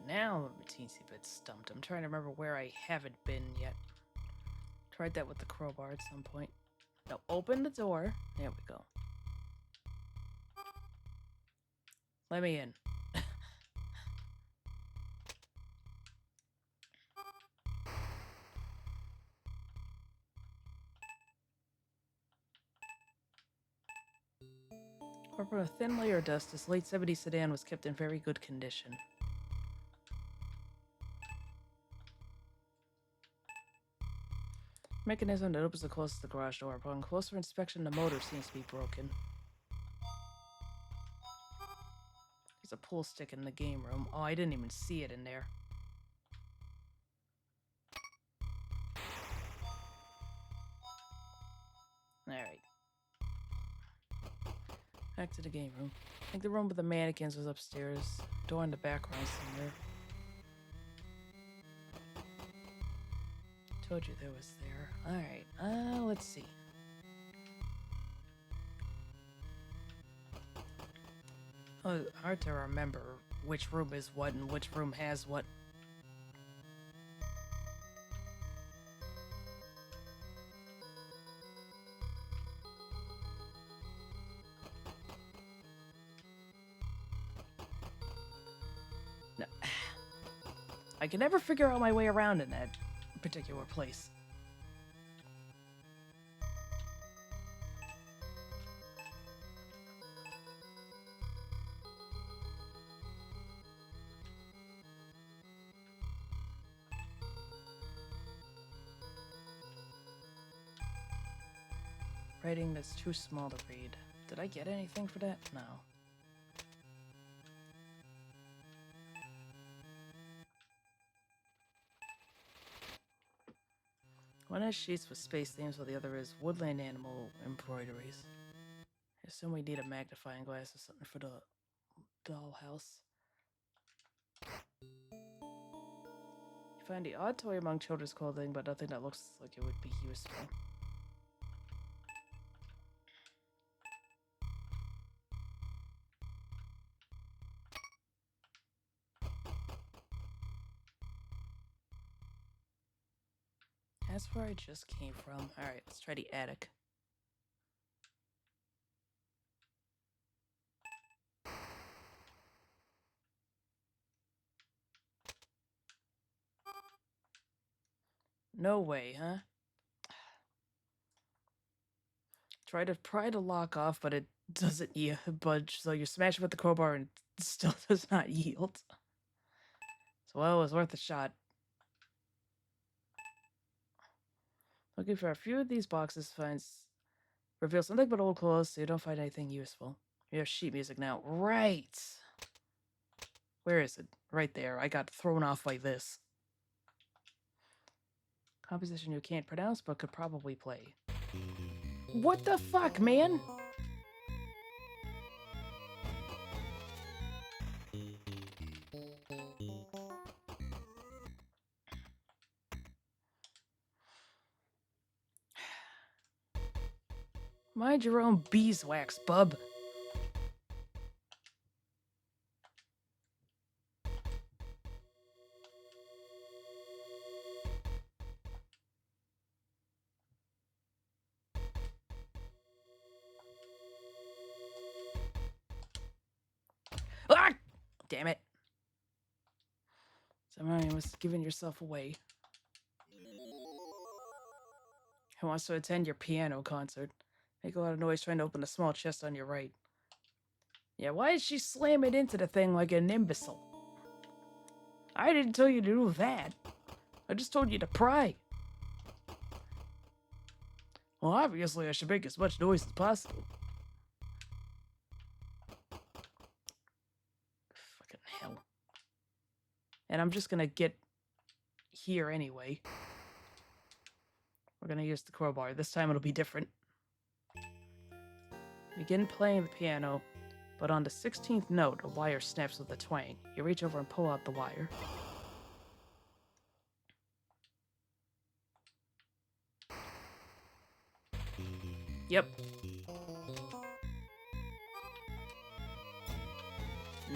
Speaker 1: Now I'm a teensy bit stumped. I'm trying to remember where I haven't been yet. Tried that with the crowbar at some point. Now open the door. There we go. Let me in. Over a thin layer of dust, this late 70s sedan was kept in very good condition. Mechanism that opens and closes the garage door. Upon closer inspection, the motor seems to be broken. There's a pool stick in the game room. Oh, I didn't even see it in there. Alright. Back to the game room. I think the room with the mannequins was upstairs. Door in the background somewhere. Told you there was there. Alright, let's see. Oh, hard to remember which room is what and which room has what. No. I can never figure out my way around in that particular place. Writing that's too small to read. Did I get anything for that? No. One has sheets with space themes while the other is woodland animal embroideries. I assume we need a magnifying glass or something for the dollhouse. You find the odd toy among children's clothing, but nothing that looks like it would be useful. That's where I just came from. Alright, let's try the attic. No way, huh? Try to pry the lock off, but it doesn't budge, so you smash it with the crowbar and it still does not yield. So, well, it was worth a shot. Looking for a few of these boxes reveals something but old clothes, so you don't find anything useful. You have sheet music now. Right! Where is it? Right there. I got thrown off by this. Composition you can't pronounce, but could probably play. What the fuck, man? Mind your own beeswax, bub. Ah! Damn it. Somehow you must have given yourself away. Who wants to attend your piano concert? Make a lot of noise trying to open the small chest on your right. Yeah, why is she slamming into the thing like an imbecile? I didn't tell you to do that. I just told you to pry. Well, obviously I should make as much noise as possible. Fucking hell. And I'm just gonna get here anyway. We're gonna use the crowbar. This time it'll be different. Begin playing the piano, but on the 16th note, a wire snaps with a twang. You reach over and pull out the wire. Yep.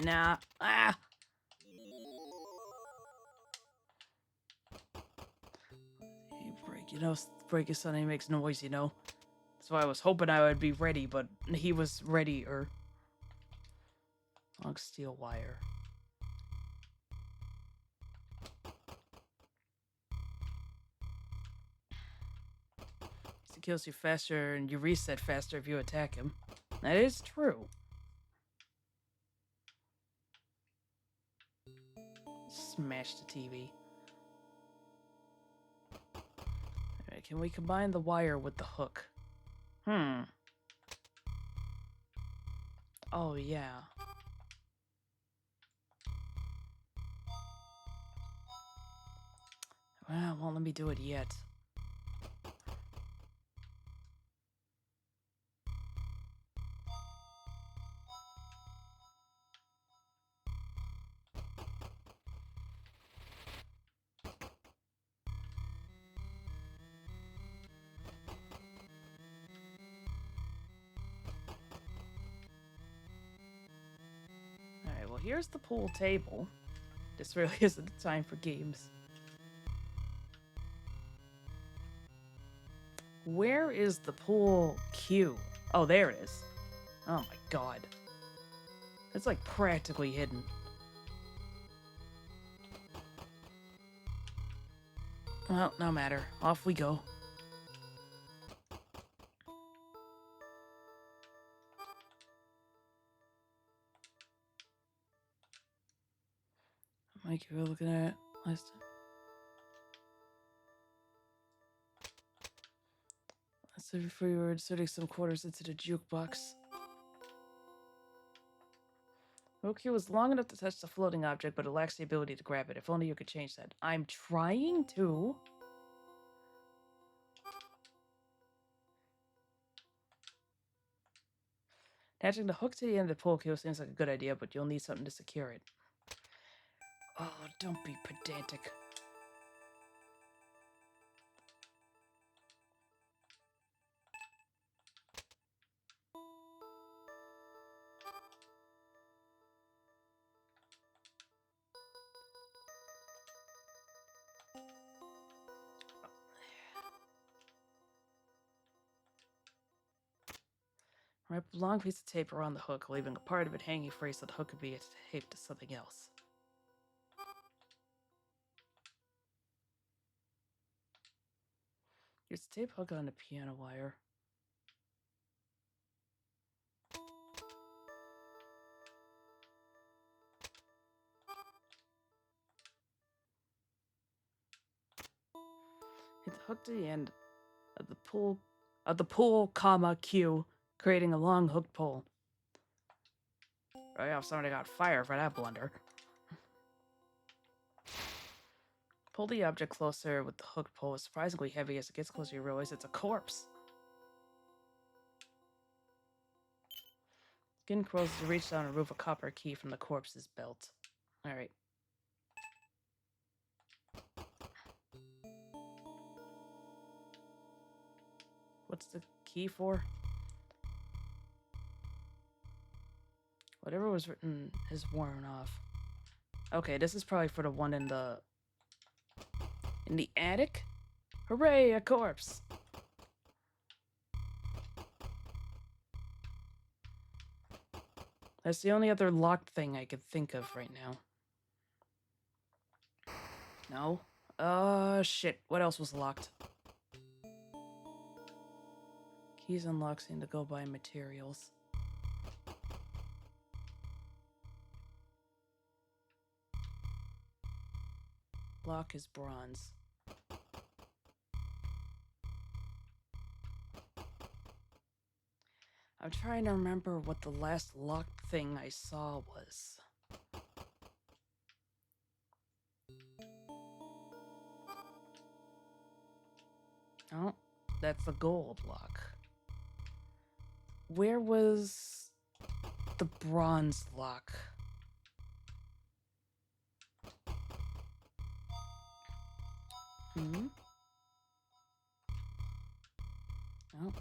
Speaker 1: Nah. Ah! Break his son, he makes noise, you know. So I was hoping I would be ready, but he was readier. Long steel wire. He kills you faster and you reset faster if you attack him. That is true. Smash the TV. Alright, can we combine the wire with the hook? Oh, yeah. Well, won't let me do it yet. here's the pool table. This really isn't the time for games. Where is the pool cue? Oh, there it is. Oh my god. It's like practically hidden. Well, no matter. Off we go. Mike, you were looking at it last time. So before you were inserting some quarters into the jukebox. Roku was long enough to touch the floating object, but it lacks the ability to grab it. If only you could change that. I'm trying to. Attaching the hook to the end of the pole cue seems like a good idea, but you'll need something to secure it. Oh, don't be pedantic. Wrap a long piece of tape around the hook, leaving a part of it hanging free so the hook could be taped to something else. Use the tape hook on the piano wire. Hit the hook to the end of the pool, comma, cue, creating a long hooked pole. Oh yeah, if somebody got fired for that blunder. Pull the object closer with the hooked pole. It's surprisingly heavy. As it gets closer, you realize it's a corpse. Skin crawls as you reach down and remove a copper key from the corpse's belt. Alright. What's the key for? Whatever was written is worn off. Okay, this is probably for the one in the attic? Hooray, a corpse! That's the only other locked thing I could think of right now. No? Shit. What else was locked? Keys and locks seem to go by materials. Lock is bronze. I'm trying to remember what the last locked thing I saw was. Oh, that's the gold lock. Where was the bronze lock? Hmm? Oh.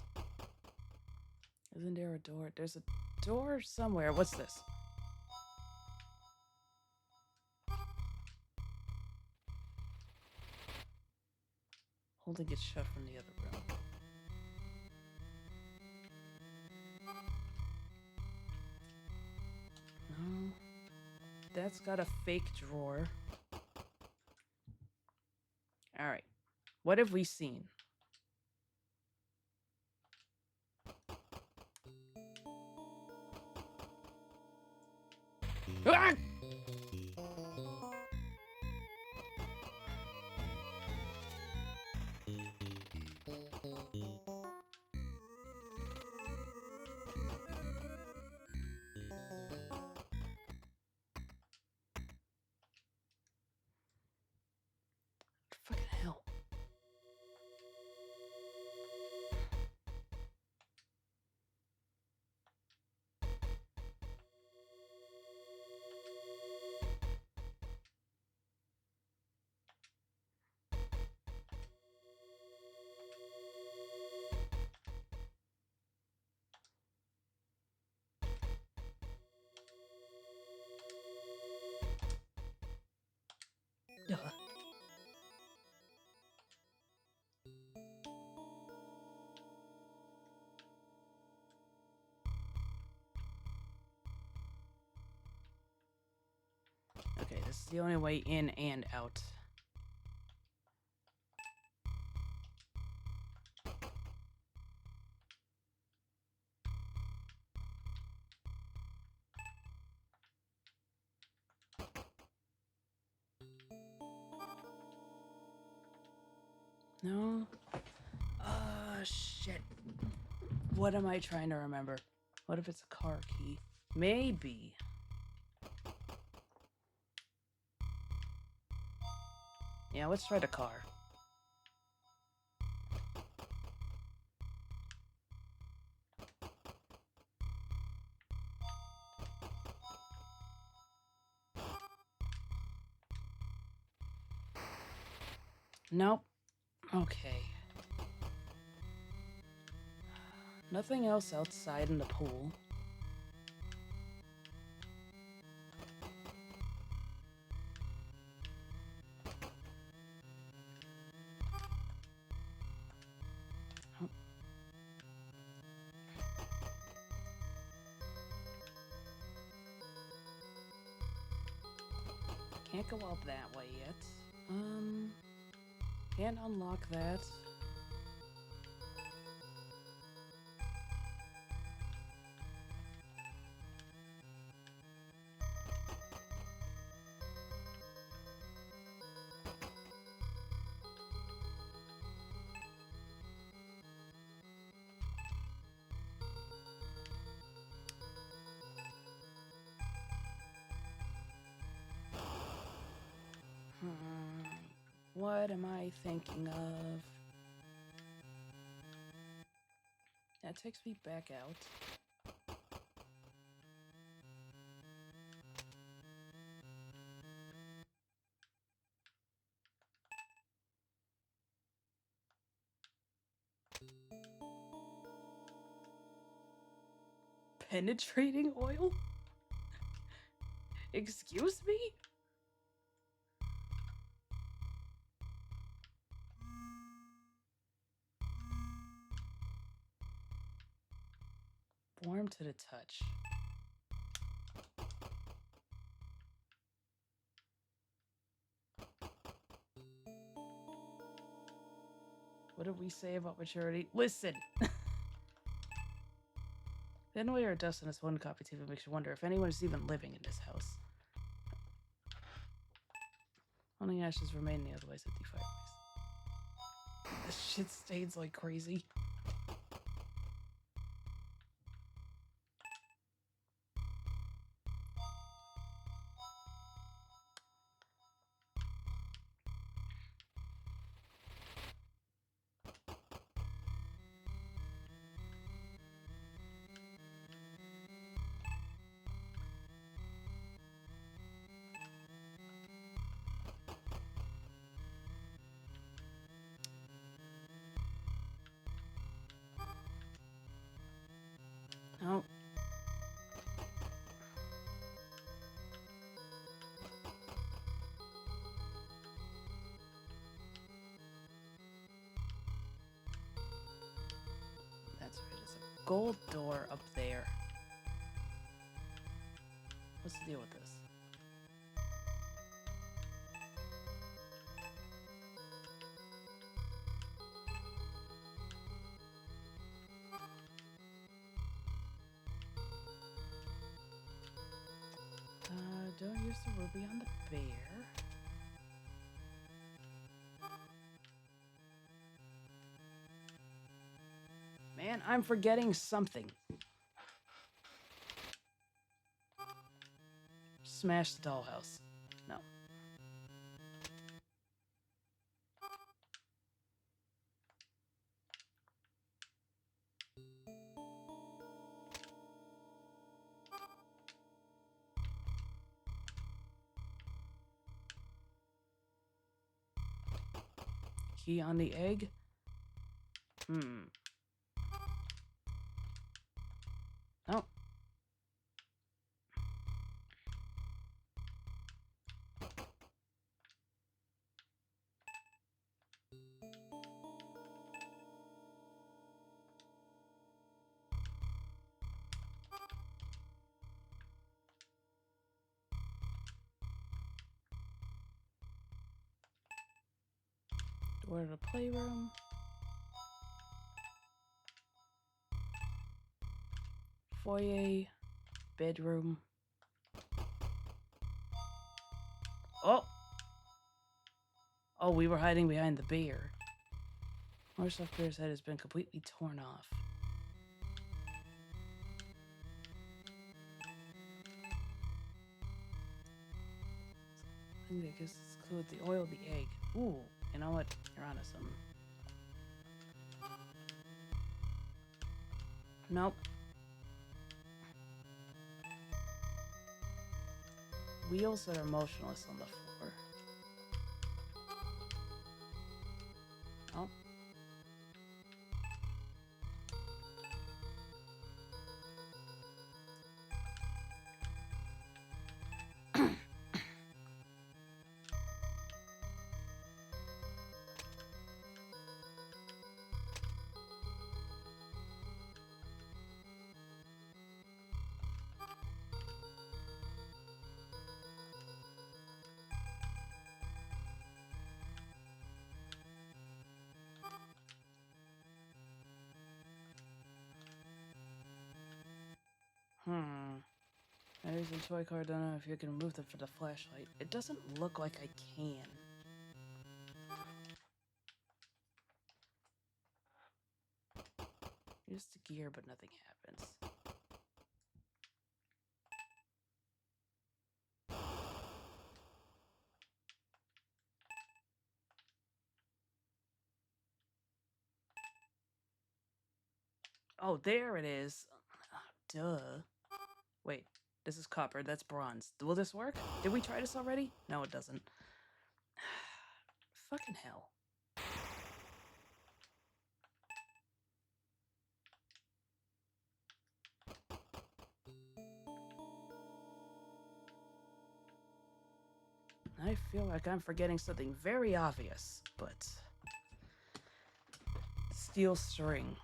Speaker 1: Isn't there a door? There's a door somewhere. What's this? Holding it shut from the other room. No. That's got a fake drawer. Alright. What have we seen? Ah! Fucking hell. Okay, this is the only way in and out. No? Shit. What am I trying to remember? What if it's a car key? Maybe. Yeah, let's try the car. Nope. Okay. Nothing else outside in the pool. Oh. Can't go out that way yet. Can't unlock that. What am I thinking of? That takes me back out. Penetrating oil? Excuse me? Warm to the touch. What did we say about maturity? Listen! Fenway or dust on this one copy TV makes you wonder if anyone is even living in this house. Only ashes remain, the otherwise empty fireplace. This shit stains like crazy. Oh. That's right, there's a gold door up there. What's the deal with this? Don't use the ruby on the bear. Man, I'm forgetting something. Smash the dollhouse. No. Key on the egg? Oh. Door to the playroom. Foyer. Bedroom. Oh! Oh, we were hiding behind the bear. Marcel Bear's head has been completely torn off. I think I guess it's clue the oil, the egg. Ooh, you know what? You're onto something. Nope. Wheels that are motionless on the floor. Oh. There's a toy car. Don't know if you can move them for the flashlight. It doesn't look like I can. Use the gear, but nothing happens. Oh, there it is. Duh. Wait, this is copper. That's bronze. Will this work? Did we try this already? No, it doesn't. Fucking hell. I feel like I'm forgetting something very obvious, but... Steel string.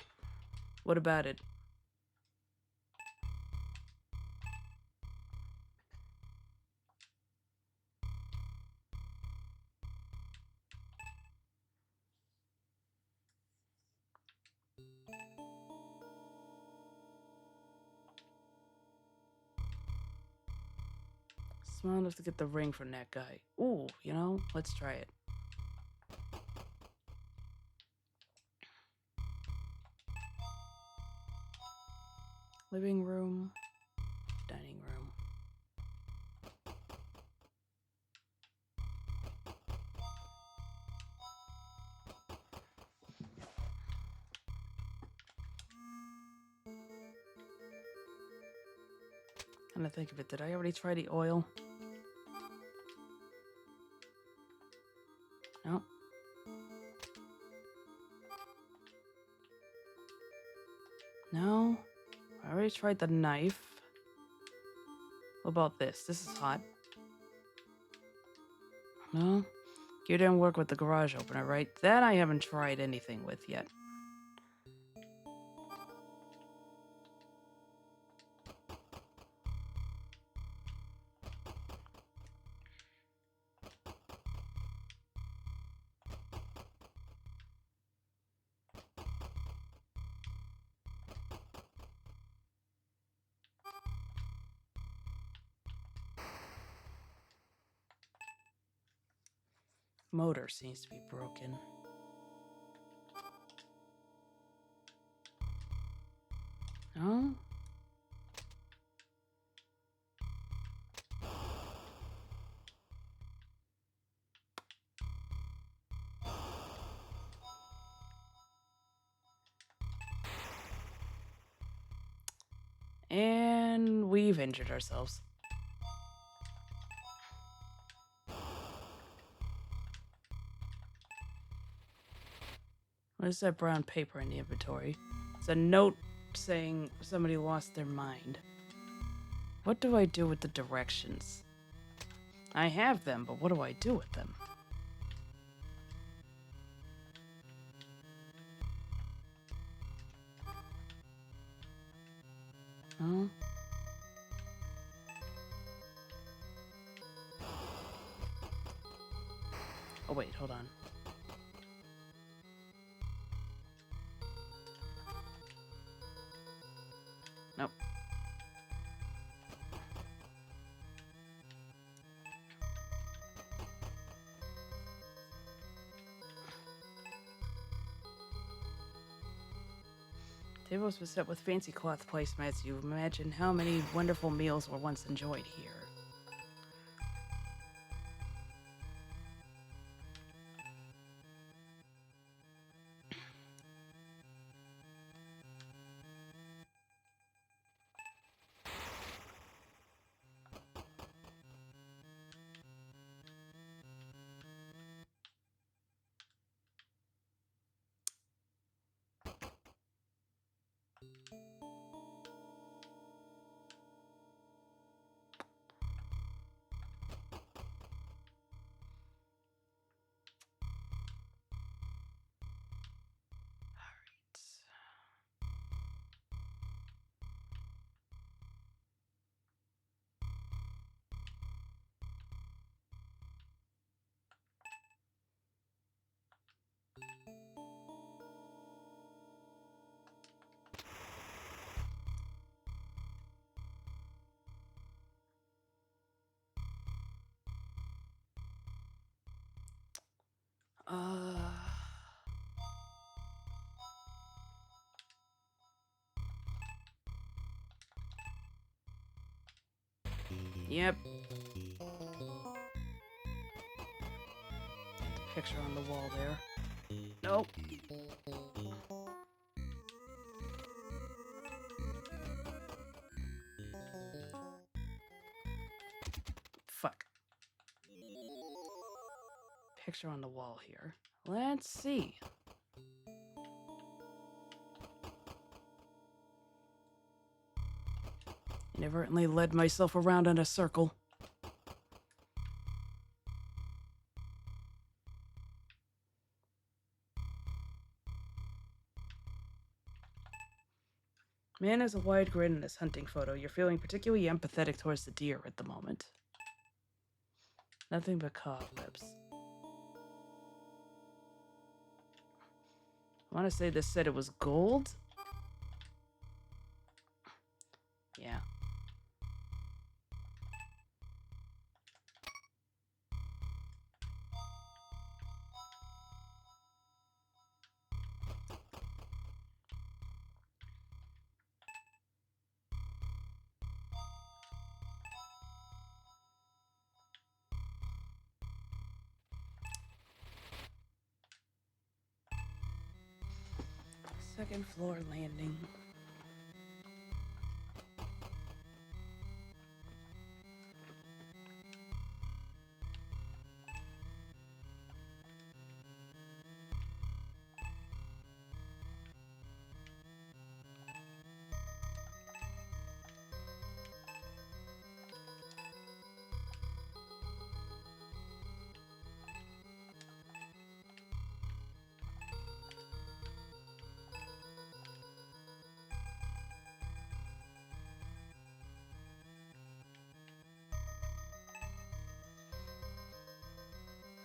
Speaker 1: What about it? Small enough to get the ring from that guy. Ooh, you know, let's try it. Living room, dining room. Kind of think of it. Did I already try the oil? No. No. I already tried the knife. What about this? This is hot. No. You didn't work with the garage opener, right? That I haven't tried anything with yet. Motor seems to be broken. No? And we've injured ourselves. What is that brown paper in the inventory? It's a note saying somebody lost their mind. What do I do with the directions? I have them, but what do I do with them? Huh? Oh wait, hold on. Nope. Tables were set with fancy cloth placemats. You imagine how many wonderful meals were once enjoyed here. Yep. Picture on the wall there. Nope. Fuck. Picture on the wall here. Let's see. Inadvertently led myself around in a circle. Man has a wide grin in his hunting photo. You're feeling particularly empathetic towards the deer at the moment. Nothing but cobwebs. I want to say this said it was gold? Yeah. Second floor landing.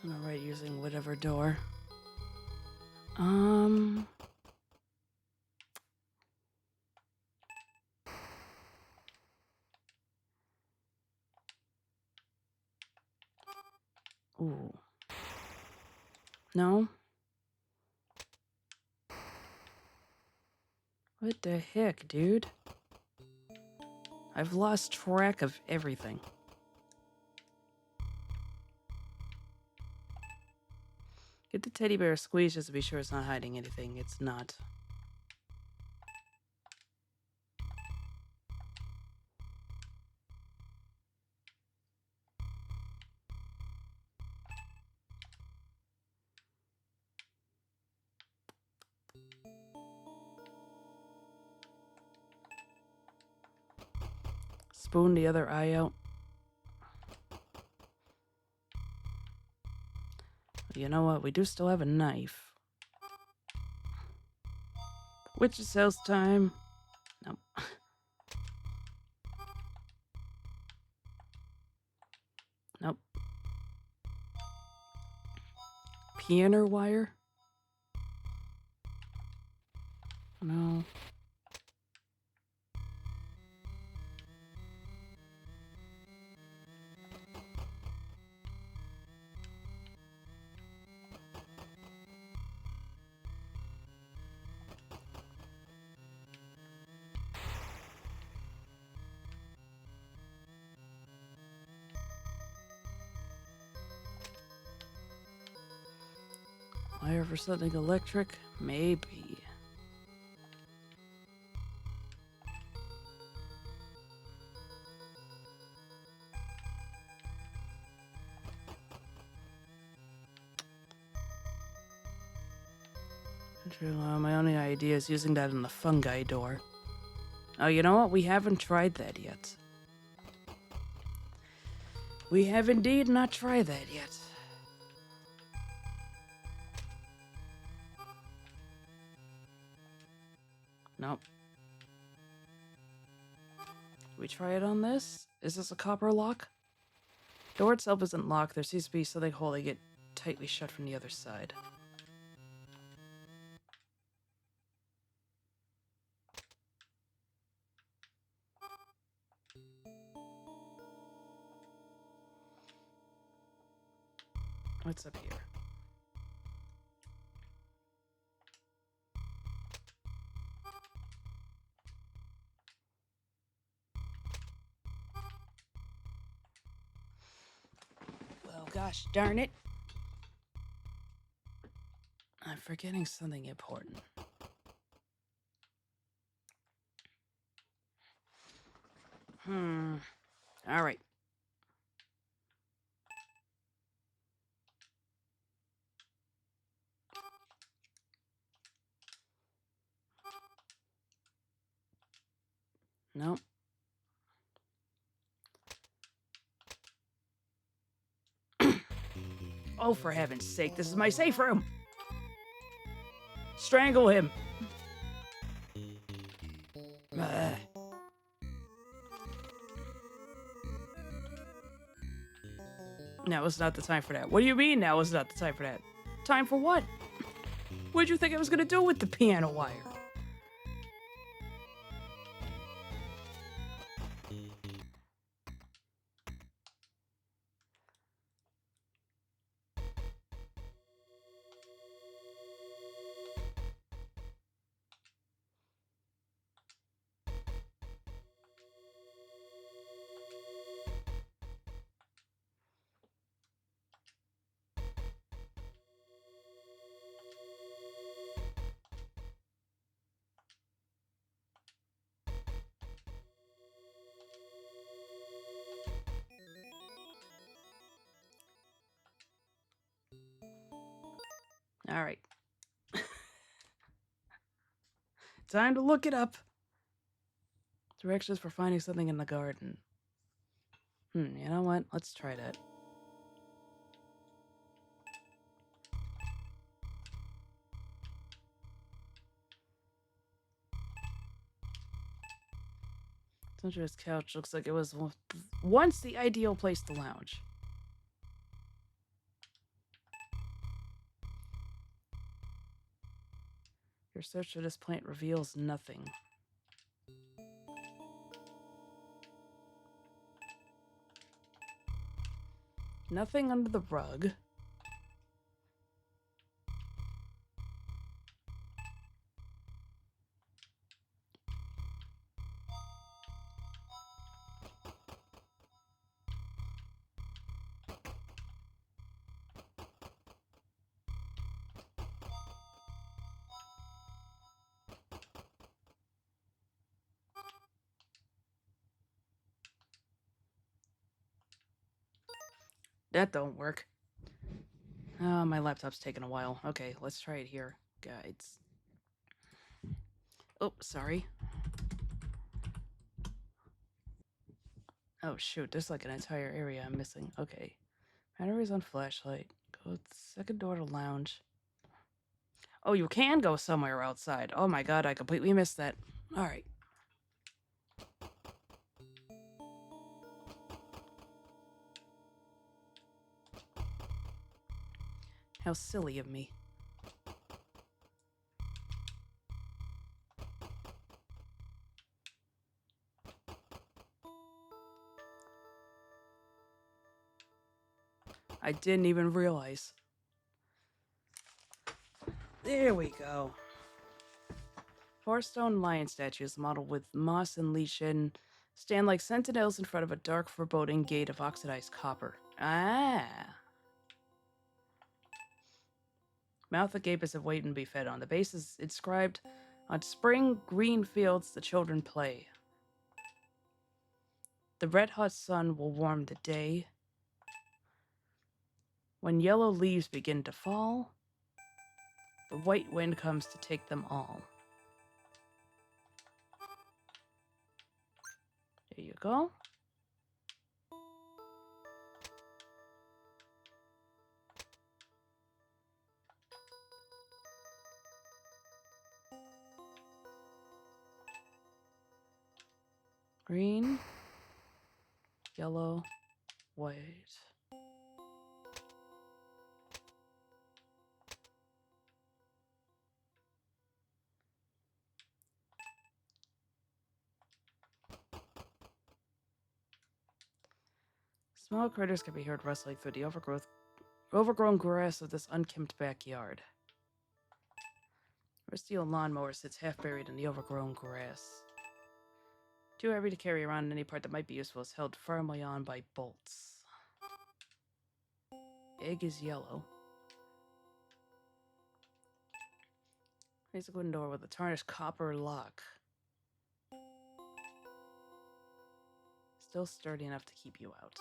Speaker 1: Alright, using whatever door. Ooh. No? What the heck, dude? I've lost track of everything. Get the teddy bear squeezed just to be sure it's not hiding anything. It's not. Spoon the other eye out. You know what? We do still have a knife. Witch's house time. Nope. Nope. Piano wire? No. Wire for something electric? Maybe. My only idea is using that in the fungi door. Oh, you know what? We haven't tried that yet. We have indeed not tried that yet. Nope. We try it on this? Is this a copper lock? Door itself isn't locked. There seems to be something holding it tightly shut from the other side. What's up here? Well, gosh darn it. I'm forgetting something important. All right. Nope. Oh, for heaven's sake, this is my safe room! Strangle him! Now is not the time for that. What do you mean now is not the time for that? Time for what? What did you think I was gonna do with the piano wire? All right. Time to look it up. Directions for finding something in the garden. You know what? Let's try that. Sumptuous couch looks like it was once the ideal place to lounge. Your search for this plant reveals nothing. Nothing under the rug. That don't work. Oh, my laptop's taking a while. Okay, let's try it here. Guides. Oh, sorry. Oh, shoot. There's like an entire area I'm missing. Okay. Batteries on flashlight. Go with the second door to lounge. Oh, you can go somewhere outside. Oh my god, I completely missed that. Alright. How silly of me. I didn't even realize. There we go. 4 stone lion statues modeled with moss and lichen stand like sentinels in front of a dark, foreboding gate of oxidized copper. Ah. Mouth agape as if waiting to be fed on. The base is inscribed, "On spring green fields the children play. The red-hot sun will warm the day. When yellow leaves begin to fall, the white wind comes to take them all." There you go. Green, yellow, white. Small critters can be heard rustling through the overgrown grass of this unkempt backyard. A steel lawnmower sits half buried in the overgrown grass. Too heavy to carry around, and any part that might be useful is held firmly on by bolts. Egg is yellow. Basic wooden door with a tarnished copper lock. Still sturdy enough to keep you out.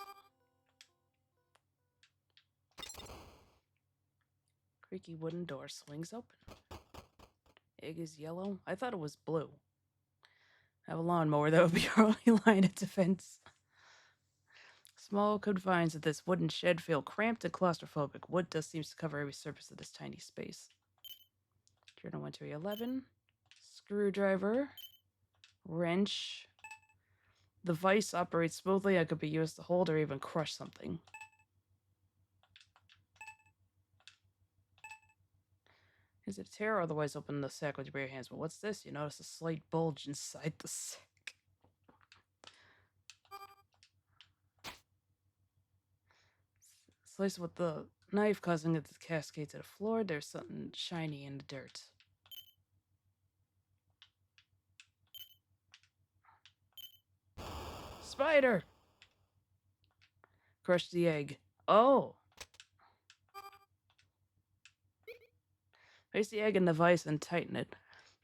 Speaker 1: Creaky wooden door swings open. Egg is yellow. I thought it was blue. I have a lawnmower that would be our only line of defense. Small confines of this wooden shed feel cramped and claustrophobic. Wood dust seems to cover every surface of this tiny space. Journal 1 to 11. Screwdriver. Wrench. The vise operates smoothly and could be used to hold or even crush something. Is it a tear or otherwise open the sack with your bare hands? But what's this? You notice a slight bulge inside the sack. Slice with the knife, causing it to cascade to the floor. There's something shiny in the dirt. Spider! Crush the egg. Oh! Place the egg in the vise and tighten it.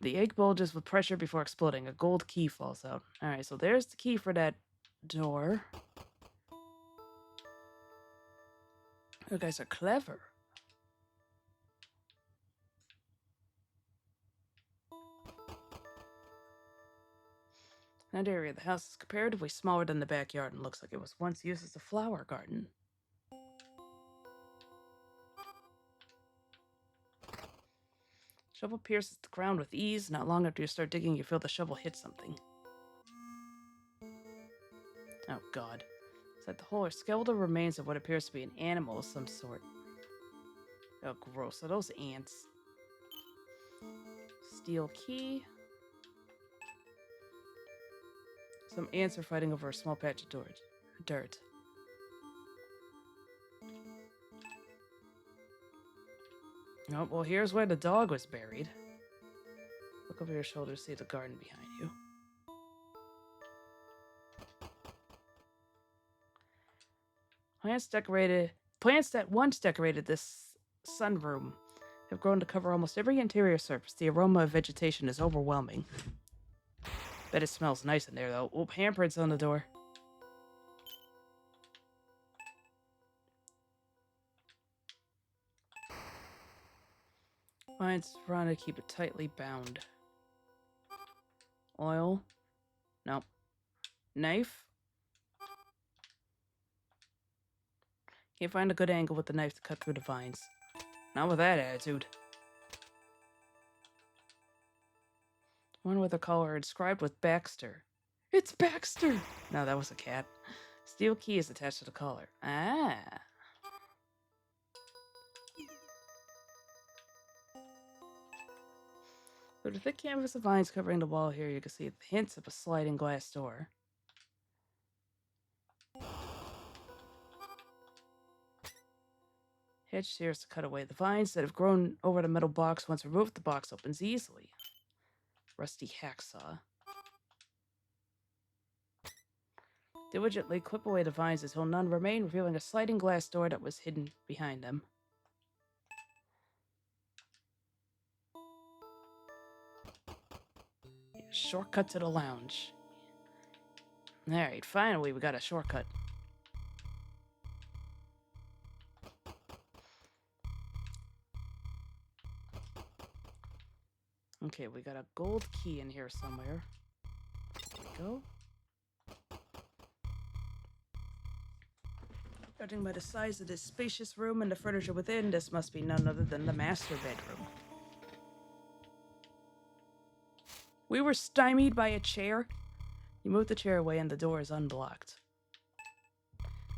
Speaker 1: The egg bulges with pressure before exploding. A gold key falls out. Alright, so there's the key for that door. You guys are clever. That area of the house is comparatively smaller than the backyard and looks like it was once used as a flower garden. Shovel pierces the ground with ease. Not long after you start digging, you feel the shovel hit something. Oh, God. Inside the hole are skeletal remains of what appears to be an animal of some sort. Oh, gross. Are those ants? Steel key. Some ants are fighting over a small patch of dirt. Oh, well, here's where the dog was buried. Look over your shoulder to see the garden behind you. Plants that once decorated this sunroom have grown to cover almost every interior surface. The aroma of vegetation is overwhelming. Bet it smells nice in there, though. Oh, handprints on the door. Mine's trying to keep it tightly bound. Oil. Nope. Knife. Can't find a good angle with the knife to cut through the vines. Not with that attitude. One with a collar inscribed with Baxter. It's Baxter! No, that was a cat. Steel key is attached to the collar. Ah. Through the thick canvas of vines covering the wall here, you can see hints of a sliding glass door. Hedge shears to cut away the vines that have grown over the metal box. Once removed, the box opens easily. Rusty hacksaw. Diligently clip away the vines until none remain, revealing a sliding glass door that was hidden behind them. Shortcut to the lounge. Alright, finally we got a shortcut. Okay, we got a gold key in here somewhere. There we go. Judging by the size of this spacious room and the furniture within, this must be none other than the master bedroom. We were stymied by a chair. You move the chair away and the door is unblocked.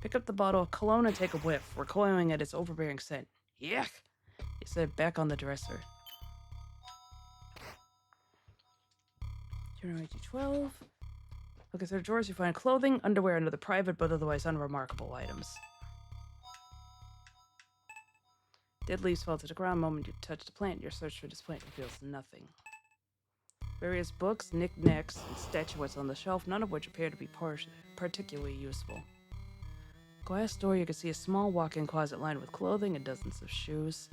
Speaker 1: Pick up the bottle of cologne and take a whiff, recoiling at its overbearing scent. Yuck! You set it back on the dresser. Generate D12. Look at their drawers, you find clothing, underwear, and other private but otherwise unremarkable items. Dead leaves fall to the ground the moment you touch the plant. Your search for this plant reveals nothing. Various books, knickknacks, and statuettes on the shelf, none of which appear to be particularly useful. Glass door, you can see a small walk-in closet lined with clothing and dozens of shoes.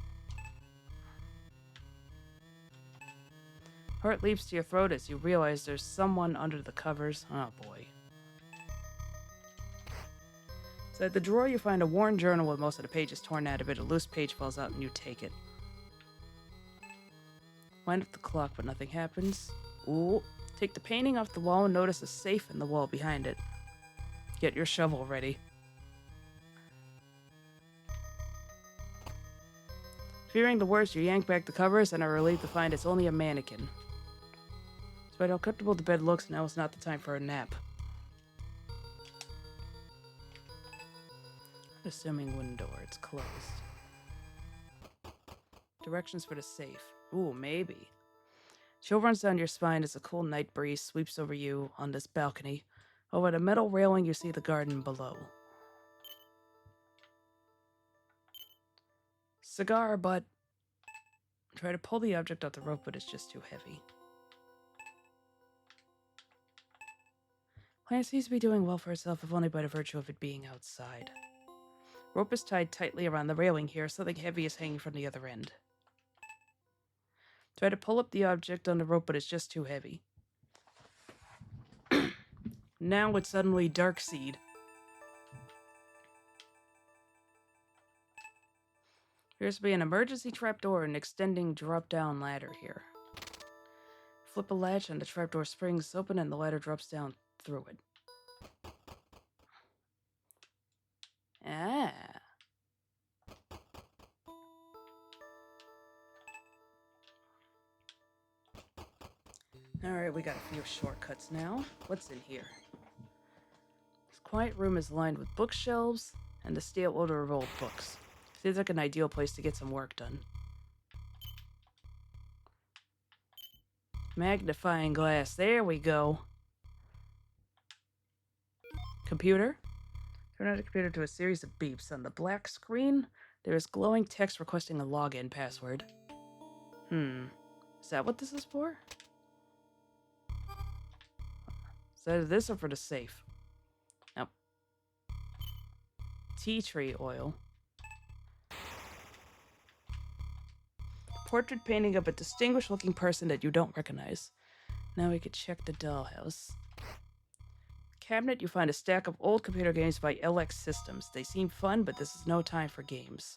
Speaker 1: Heart leaps to your throat as you realize there's someone under the covers. Oh boy. Inside the drawer, you find a worn journal with most of the pages torn out of it. A loose page falls out and you take it. Wind up the clock, but nothing happens. Ooh. Take the painting off the wall and notice a safe in the wall behind it. Get your shovel ready. Fearing the worst, you yank back the covers and are relieved to find it's only a mannequin. Despite how comfortable the bed looks, now is not the time for a nap. Assuming wooden door, it's closed. Directions for the safe. Ooh, maybe. Chill runs down your spine as a cool night breeze sweeps over you on this balcony. Over the metal railing, you see the garden below. Cigar butt. Try to pull the object off the rope, but it's just too heavy. Plant seems to be doing well for itself, if only by the virtue of it being outside. Rope is tied tightly around the railing here. Something heavy is hanging from the other end. Try to pull up the object on the rope, but it's just too heavy. Now it's suddenly dark seed. Appears to be an emergency trapdoor and extending drop-down ladder here. Flip a latch and the trapdoor springs open and the ladder drops down through it. Ah. Alright, we got a few shortcuts now. What's in here? This quiet room is lined with bookshelves and the stale odor of old books. Seems like an ideal place to get some work done. Magnifying glass, there we go. Computer. Turn on the computer to a series of beeps. On the black screen, there is glowing text requesting a login password. Is that what this is for? Is that this or for the safe? Nope. Tea tree oil. Portrait painting of a distinguished looking person that you don't recognize. Now we could check the dollhouse. Cabinet, you find a stack of old computer games by LX Systems. They seem fun, but this is no time for games.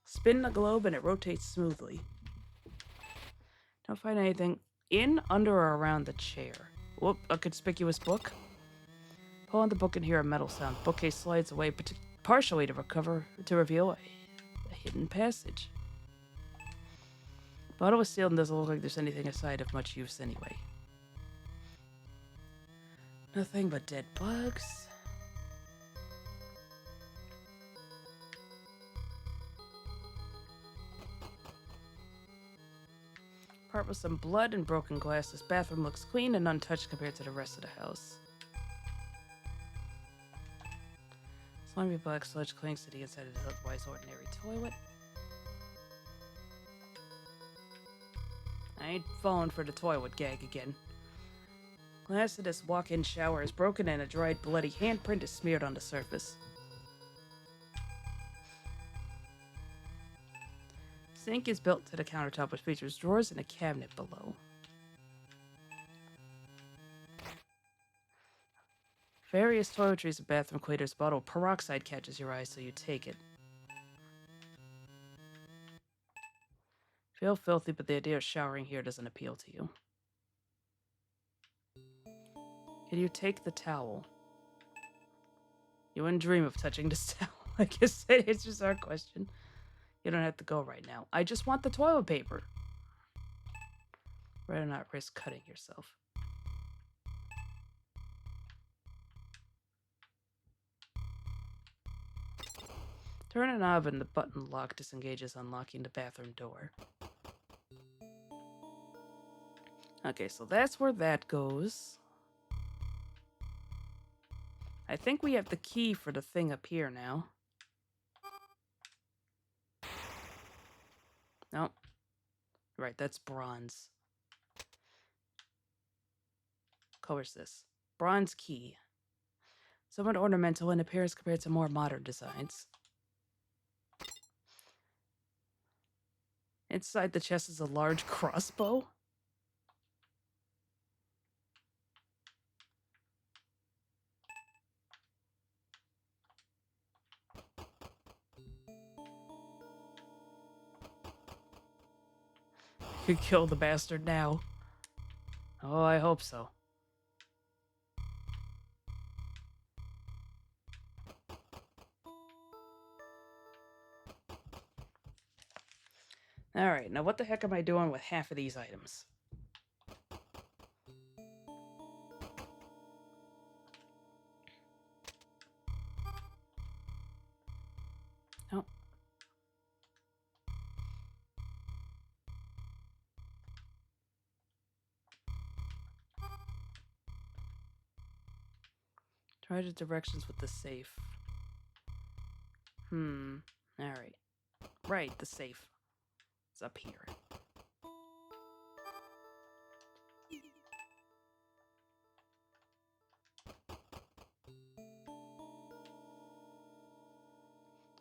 Speaker 1: Spin the globe and it rotates smoothly. Don't find anything in, under, or around the chair. Whoop, a conspicuous book. Pull on the book and hear a metal sound. Bookcase slides away partially to reveal a hidden passage. Bottle is sealed and doesn't look like there's anything inside of much use anyway. Nothing but dead bugs. Part with some blood and broken glass. This bathroom looks clean and untouched compared to the rest of the house. Slimy black sludge clings to the inside of the otherwise ordinary toilet. I ain't falling for the toilet gag again. Glass of this walk-in shower is broken and a dried, bloody handprint is smeared on the surface. Sink is built to the countertop, which features drawers and a cabinet below. Various toiletries and bathroom cleaners. Bottle of peroxide catches your eye, so you take it. Feel filthy, but the idea of showering here doesn't appeal to you. Can you take the towel? You wouldn't dream of touching this towel. I guess that answers our question. You don't have to go right now. I just want the toilet paper. Rather not risk cutting yourself. Turn a knob and the button lock disengages, unlocking the bathroom door. Okay, so that's where that goes. I think we have the key for the thing up here now. Nope. Right, that's bronze. Color's this. Bronze key. Somewhat ornamental in appearance compared to more modern designs. Inside the chest is a large crossbow. You could kill the bastard now. Oh, I hope so. Alright, now what the heck am I doing with half of these items? Oh. Try the directions with the safe. Alright. Right, the safe. It's up here.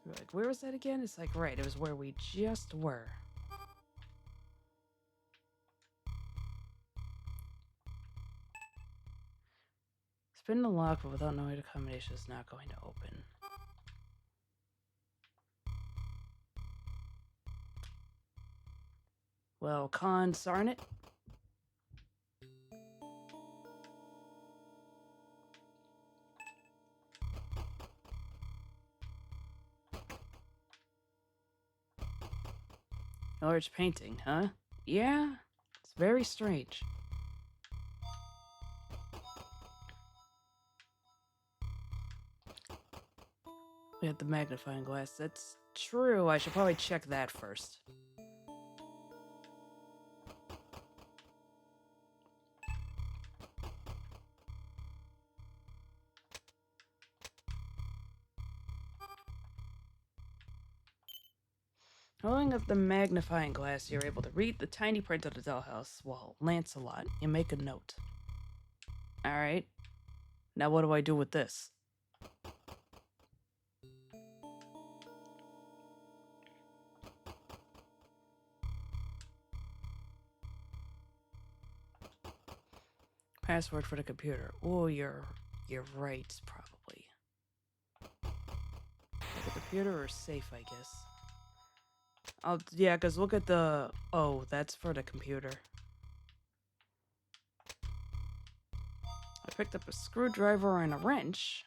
Speaker 1: Like, where was that again? It's like, right, it was where we just were. Spin the lock, but without knowing the combination is not going to open. Well, darn it. Large painting, huh? Yeah, it's very strange. We have the magnifying glass. That's true. I should probably check that first. Holding up the magnifying glass, you're able to read the tiny print of the dollhouse. Well, Lancelot, you make a note. Alright. Now what do I do with this? Password for the computer. Oh, you're right, probably. The computer or safe, I guess. Yeah, because look at the... Oh, that's for the computer. I picked up a screwdriver and a wrench.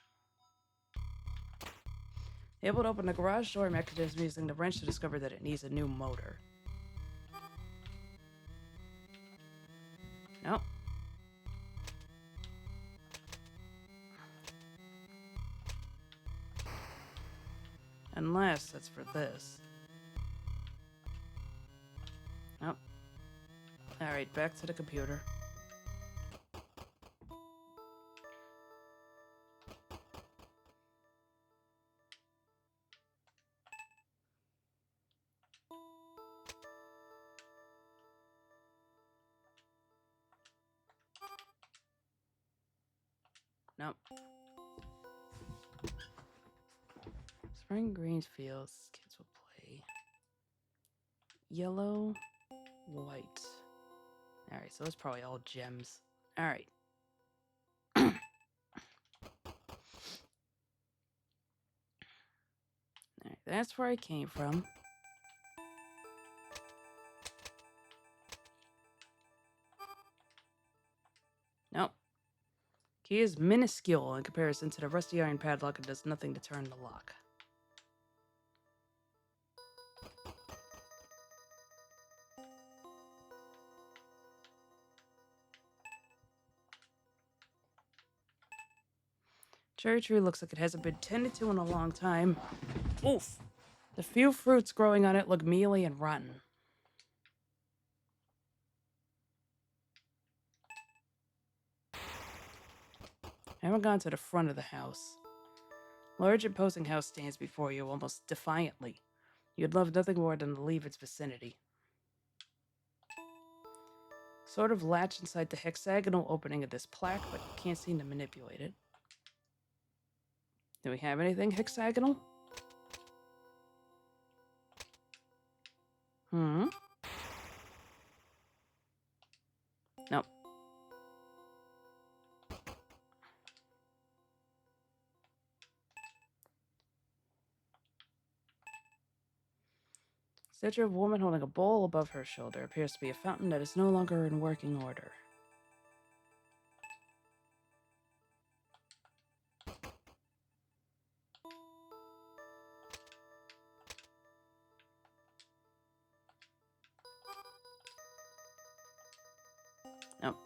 Speaker 1: Able to open the garage door mechanism using the wrench to discover that it needs a new motor. Nope. Unless that's for this. Nope. Alright, back to the computer. Nope. Spring greens fields. Kids will play. Yellow, white. Alright, so it's probably all gems. Alright. that's where I came from. Nope. Key is minuscule in comparison to the rusty iron padlock and does nothing to turn the lock. Cherry tree looks like it hasn't been tended to in a long time. Oof! The few fruits growing on it look mealy and rotten. I haven't gone to the front of the house. Large imposing house stands before you almost defiantly. You'd love nothing more than to leave its vicinity. Sort of latch inside the hexagonal opening of this plaque, but you can't seem to manipulate it. Do we have anything hexagonal? Nope. Statue of a woman holding a bowl above her shoulder appears to be a fountain that is no longer in working order. Nope.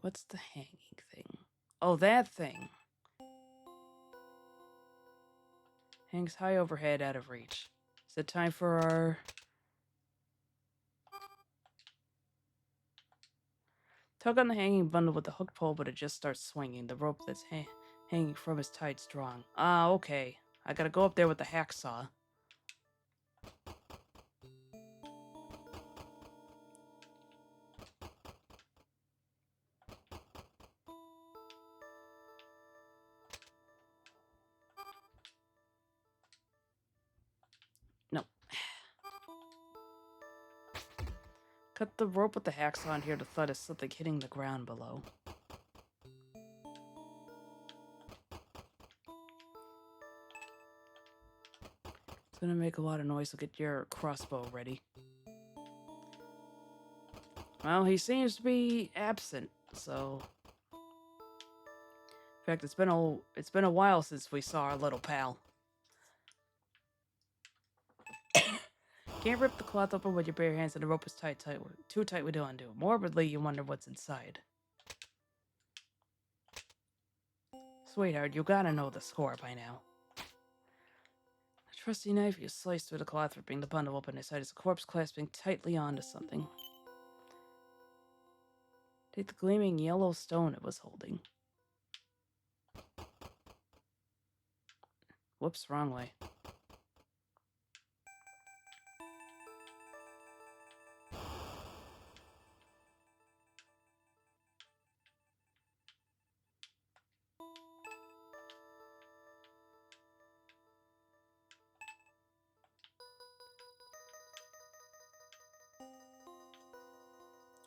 Speaker 1: What's the hanging thing? Oh, that thing. Hangs high overhead, out of reach. Is it time for our... Tug on the hanging bundle with the hooked pole, but it just starts swinging. The rope that's hanging from is tied strong. Ah, okay. I gotta go up there with the hacksaw. No. Cut the rope with the hacksaw and hear the thud of something hitting the ground below. It's gonna make a lot of noise, so get your crossbow ready. Well, he seems to be absent, so... In fact, it's been a while since we saw our little pal. Can't rip the cloth open with your bare hands, and the rope is too tightly to undo. Morbidly, you wonder what's inside. Sweetheart, you gotta know the score by now. A trusty knife you slice through the cloth, ripping the bundle open. Inside is a corpse clasping tightly onto something. Take the gleaming yellow stone it was holding. Whoops, wrong way.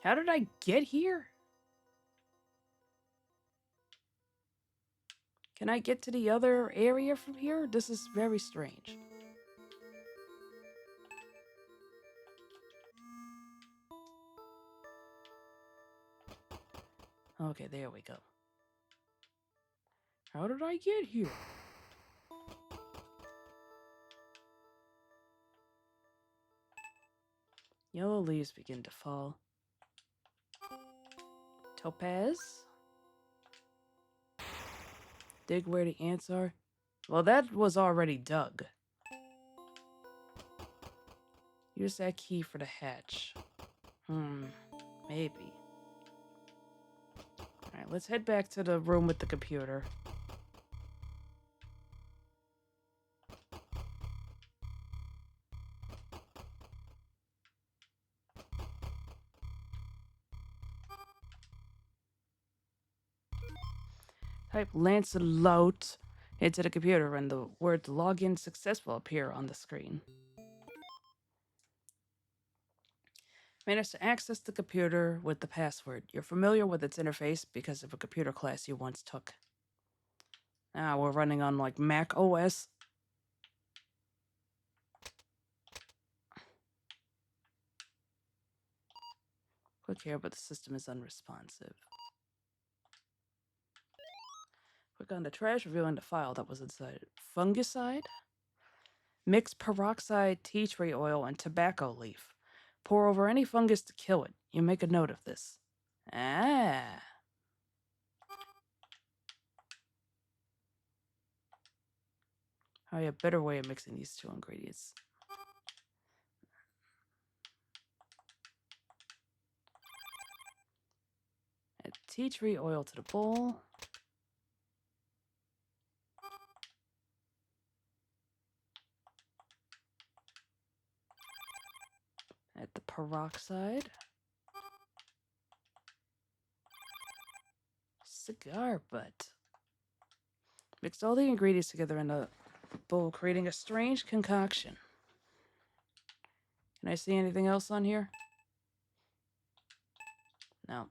Speaker 1: How did I get here? Can I get to the other area from here? This is very strange. Okay, there we go. How did I get here? Yellow leaves begin to fall. Topaz? Dig where the ants are? Well, that was already dug. Use that key for the hatch. Maybe. Alright, let's head back to the room with the computer. Type Lancelot into the computer and the word login successful appear on the screen. Manage to access the computer with the password. You're familiar with its interface because of a computer class you once took. Now we're running on like Mac OS. Click here, but the system is unresponsive. Click on the trash, revealing the file that was inside it. Fungicide? Mix peroxide, tea tree oil, and tobacco leaf. Pour over any fungus to kill it. You make a note of this. Ah. Oh, yeah, better way of mixing these two ingredients. Add tea tree oil to the bowl. Add the peroxide. Cigar butt. Mixed all the ingredients together in a bowl, creating a strange concoction. Can I see anything else on here? No.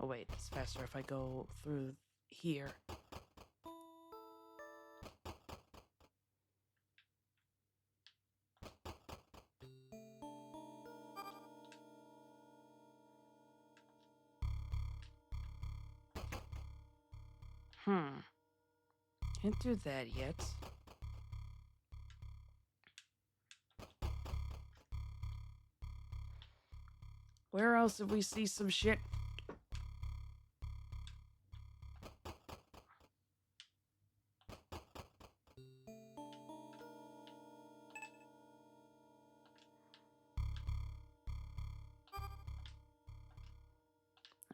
Speaker 1: Oh wait, it's faster if I go through here. Can't do that yet. Where else did we see some shit?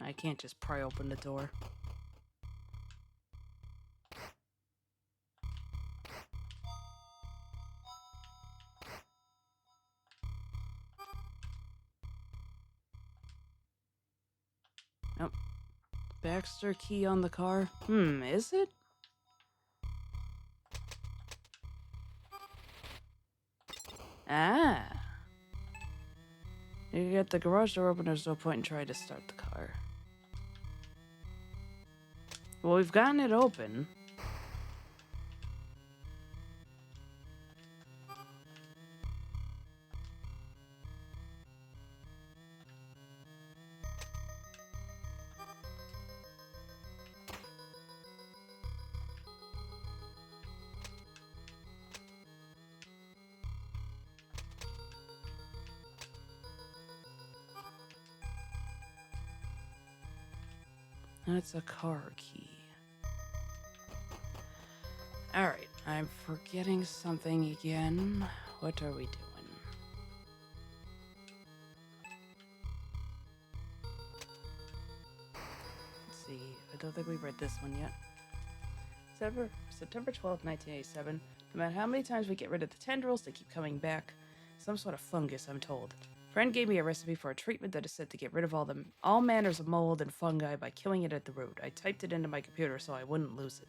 Speaker 1: I can't just pry open the door. Nope. Baxter key on the car. Is it? Ah. You get the garage door open, there's no point in trying to start the car. Well, we've gotten it open. That's a car key. Alright, I'm forgetting something again. What are we doing? Let's see. I don't think we've read this one yet. September 12th, 1987. No matter how many times we get rid of the tendrils, they keep coming back. Some sort of fungus, I'm told. Friend gave me a recipe for a treatment that is said to get rid of all manners of mold and fungi by killing it at the root. I typed it into my computer so I wouldn't lose it.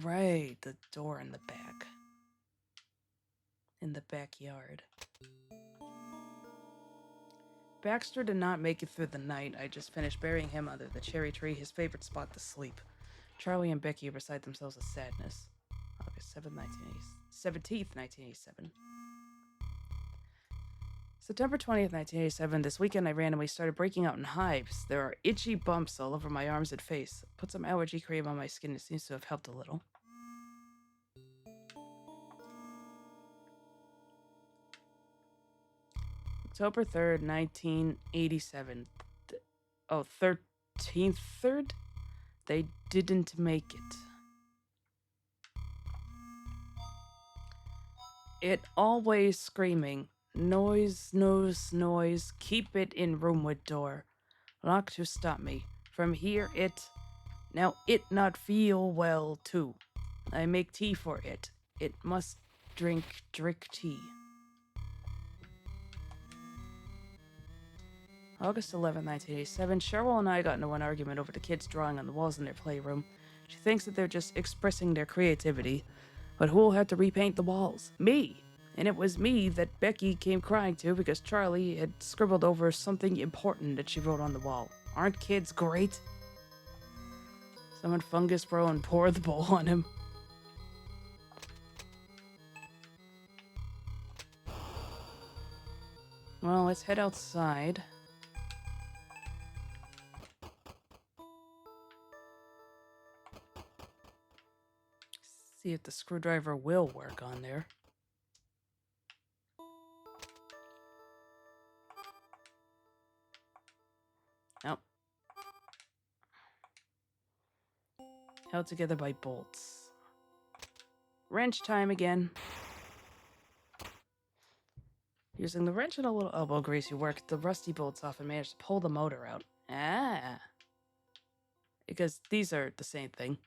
Speaker 1: Right, the door in the back. In the backyard. Baxter did not make it through the night. I just finished burying him under the cherry tree, his favorite spot to sleep. Charlie and Becky beside themselves with sadness. August 7th, 17th, 1987. September 20th, 1987. This weekend I randomly started breaking out in hives. There are itchy bumps all over my arms and face. Put some allergy cream on my skin. It seems to have helped a little. October 3rd, 1987. 13th 3rd? They didn't make it. It always screaming. Noise, noise, noise. Keep it in room with door. Lock to stop me. From here it... Now it not feel well too. I make tea for it. It must drink tea. August 11th, 1987, Cheryl and I got into an argument over the kids drawing on the walls in their playroom. She thinks that they're just expressing their creativity. But who'll have to repaint the walls? Me! And it was me that Becky came crying to because Charlie had scribbled over something important that she wrote on the wall. Aren't kids great? Summon Fungus Bro and pour the bowl on him. Well, let's head outside. See if the screwdriver will work on there. Nope. Held together by bolts. Wrench time again. Using the wrench and a little elbow grease, you worked the rusty bolts off and managed to pull the motor out. Ah. Because these are the same thing.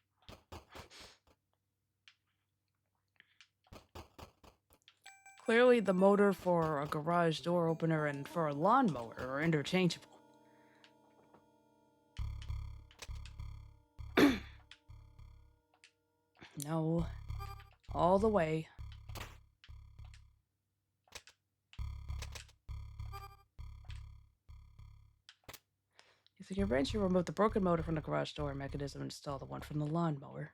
Speaker 1: Clearly, the motor for a garage door opener and for a lawnmower are interchangeable. No. All the way. Using your wrench, you remove the broken motor from the garage door mechanism and install the one from the lawnmower.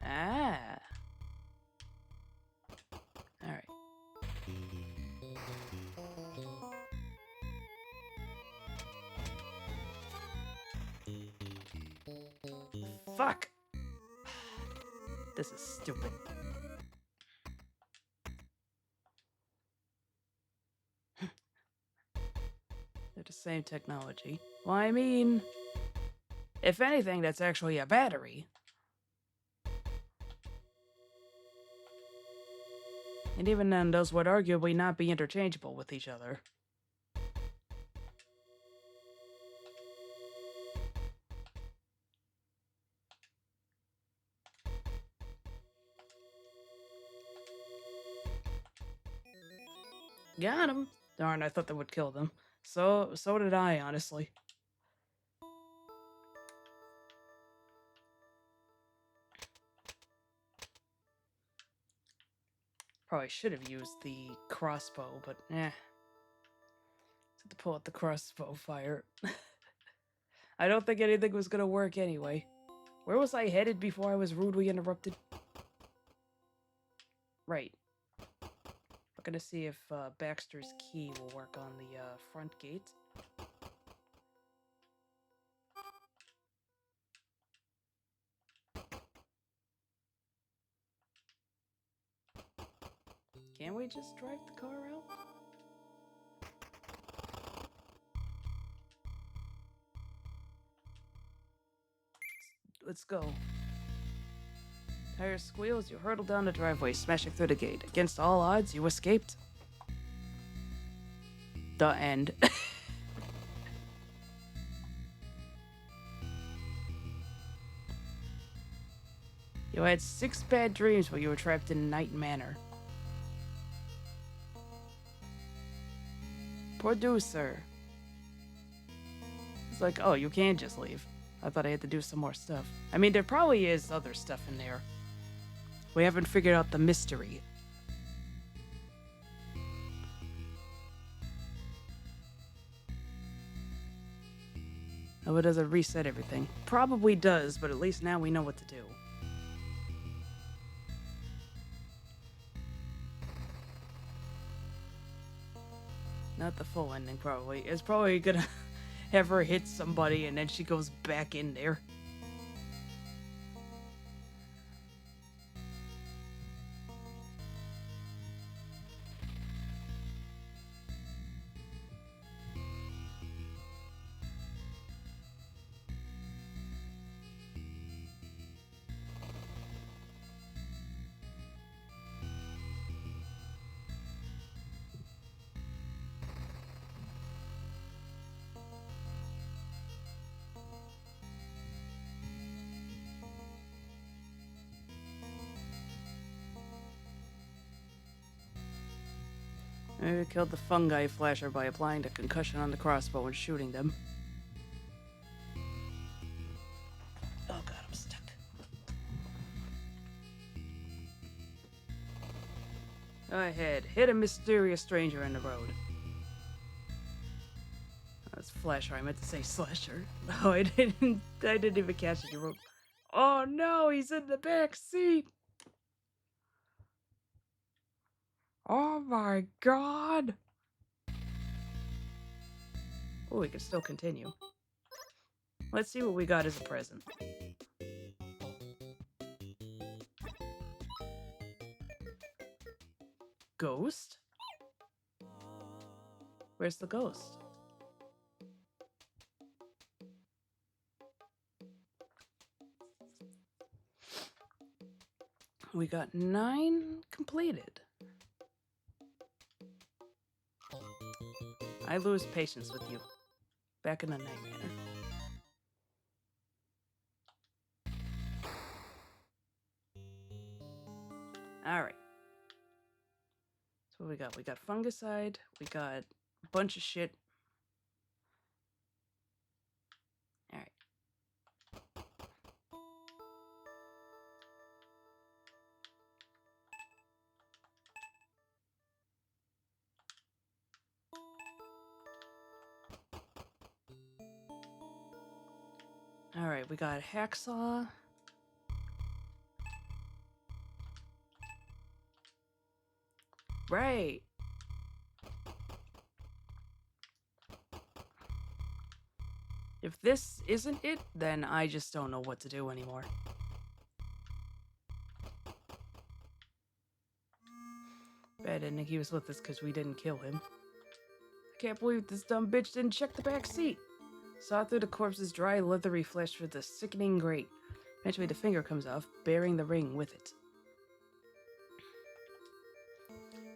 Speaker 1: Ah. Alright. Fuck! This is stupid. They're the same technology. Well, I mean, if anything, that's actually a battery. And even then, those would arguably not be interchangeable with each other. Got him. Darn, I thought that would kill them. So did I, honestly. Probably should have used the crossbow, but eh. Had to pull out the crossbow fire. I don't think anything was gonna work anyway. Where was I headed before I was rudely interrupted? Right. We're gonna see if Baxter's key will work on the front gate. Can't we just drive the car out? Let's go. Tires squeals, you hurtle down the driveway, smashing through the gate. Against all odds, you escaped. The end. You had 6 bad dreams while you were trapped in Night Manor. Producer. It's like, oh, you can just leave. I thought I had to do some more stuff. I mean, there probably is other stuff in there. We haven't figured out the mystery. Oh, it doesn't reset everything. Probably does, but at least now we know what to do. Not the full ending, probably. It's probably gonna have her hit somebody and then she goes back in there. Maybe we killed the fungi flasher by applying the concussion on the crossbow and shooting them. Oh god, I'm stuck. Go ahead, hit a mysterious stranger in the road. That's flasher, I meant to say slasher. Oh, I didn't even catch it. You wrote, oh no, he's in the back seat. Oh my god. Oh, we can still continue. Let's see what we got as a present. Ghost? Where's the ghost? We got 9 completed. I lose patience with you. Back in the night manor. Alright. So what we got? We got fungicide. We got a bunch of shit. Alright. Alright, we got hacksaw. Right. If this isn't it, then I just don't know what to do anymore. I didn't think he was with us because we didn't kill him. I can't believe this dumb bitch didn't check the back seat. Saw through the corpse's dry, leathery flesh with a sickening grate. Eventually the finger comes off, bearing the ring with it.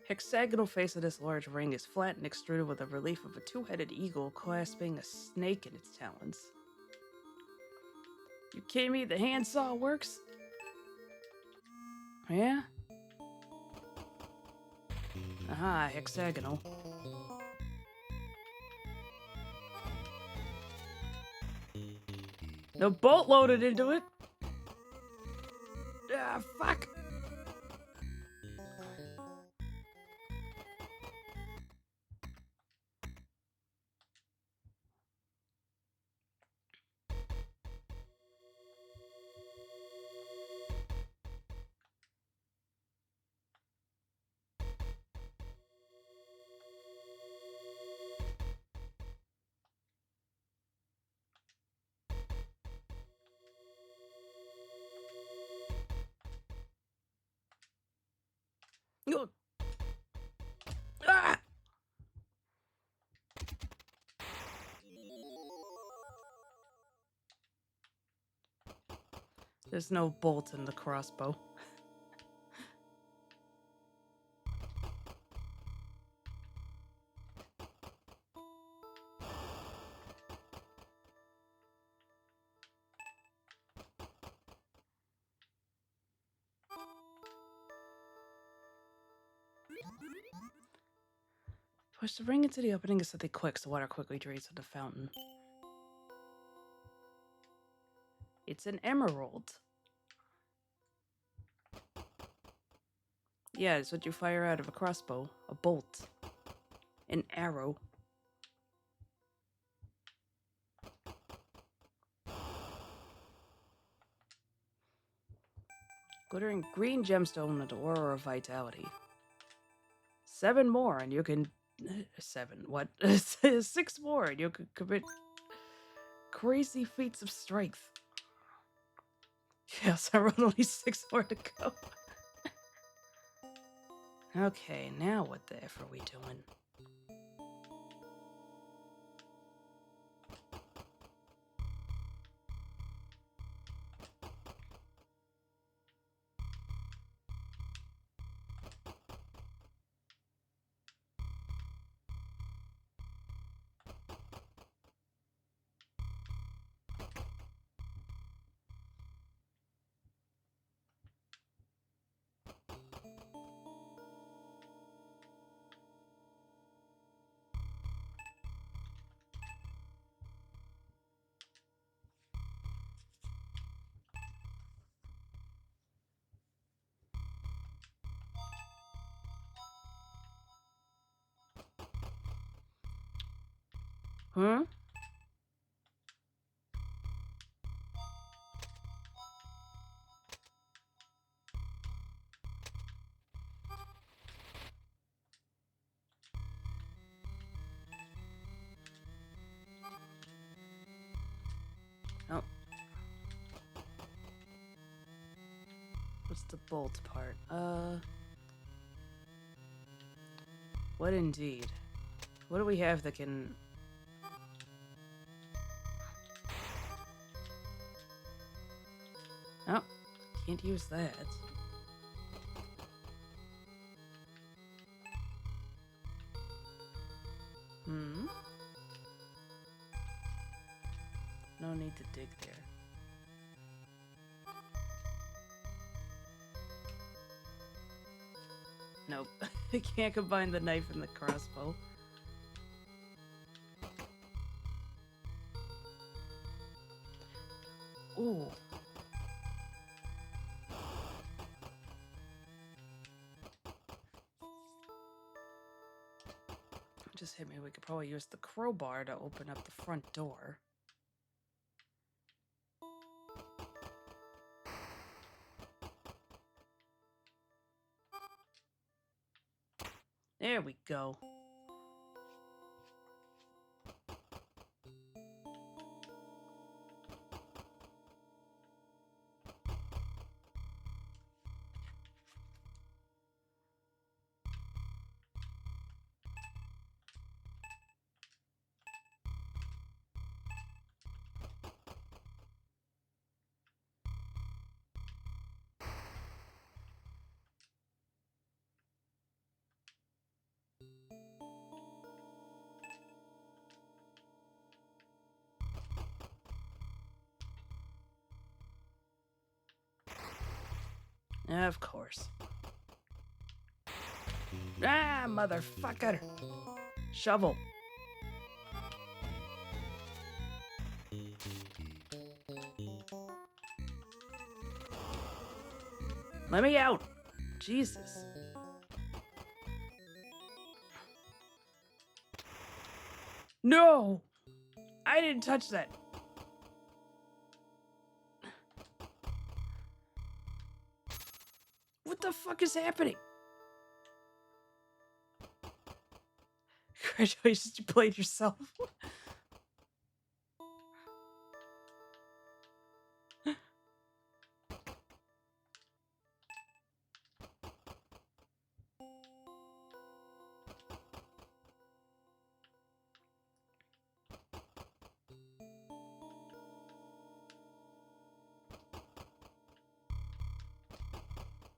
Speaker 1: Hexagonal face of this large ring is flat and extruded with a relief of a 2-headed eagle clasping a snake in its talons. You kidding me? The handsaw works? Yeah? Aha, hexagonal. No bolt loaded into it! Ah, fuck! Ah! There's no bolt in the crossbow. Push the ring into the opening and set the quick so water quickly drains to the fountain. It's an emerald. Yeah, it's what you fire out of a crossbow. A bolt. An arrow. Glittering green gemstone with aura of vitality. 7 more and you can... 7, what? 6 more and you can commit crazy feats of strength. Yes, I wrote only 6 more to go. Okay, now what the F are we doing? Huh? Oh. What's the bolt part? What indeed? What do we have that can... Oh, can't use that. Hmm? No need to dig there. Nope. I can't combine the knife and the crossbow. Ooh. Just hit me. We could probably use the crowbar to open up the front door. There we go. Of course. Ah, motherfucker! Shovel. Let me out! Jesus. No! I didn't touch that. What the fuck is happening? Congratulations, you played yourself.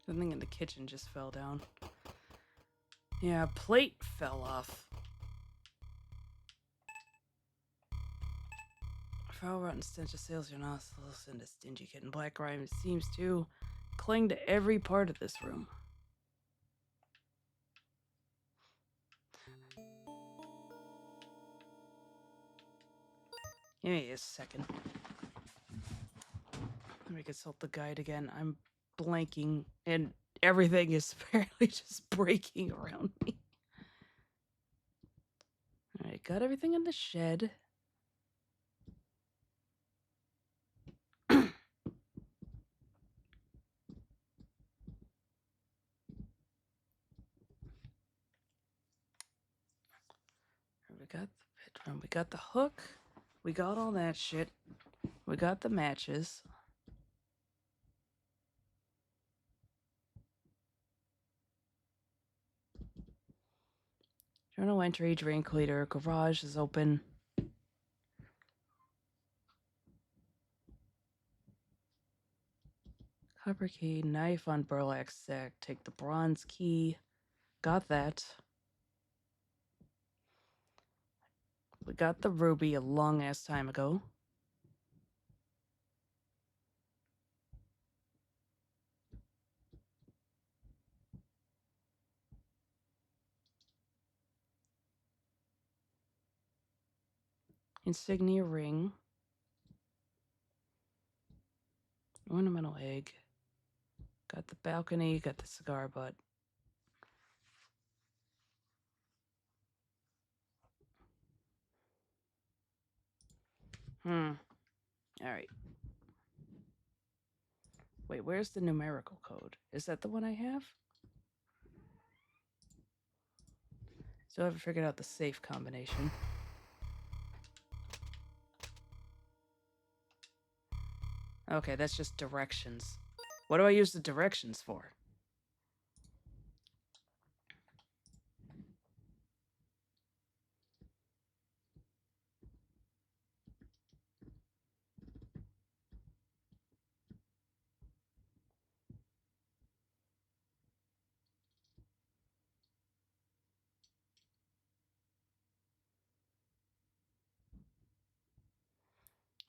Speaker 1: Something in the kitchen just fell down. Yeah, a plate fell off. Foul rotten stench assails your nostrils, and a stingy kitten black grime seems to cling to every part of this room. Give me a second. Let me consult the guide again. I'm blanking, and everything is apparently just breaking around me. Alright, got everything in the shed. We got the bedroom. We got the hook. We got all that shit. We got the matches. Journal entry, drain cleaner, garage is open. Copper key, knife on burlap sack. Take the bronze key. Got that. We got the ruby a long ass time ago. Insignia ring. Ornamental egg. Got the balcony, got the cigar butt. Alright. Wait, where's the numerical code? Is that the one I have? Still haven't figured out the safe combination. Okay, that's just directions. What do I use the directions for?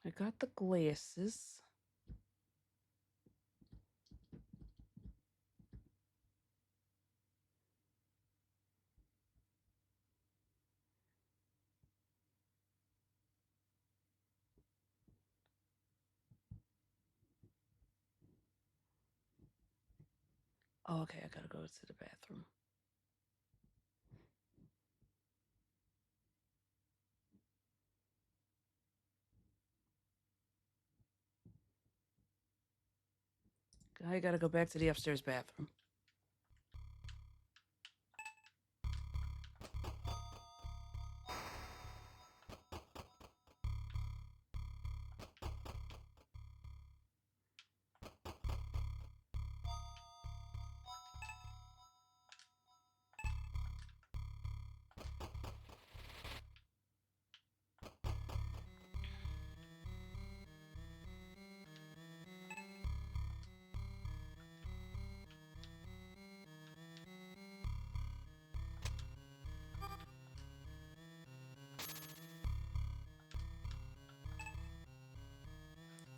Speaker 1: I got the glasses. Oh, okay, I gotta go to the bathroom. I gotta go back to the upstairs bathroom.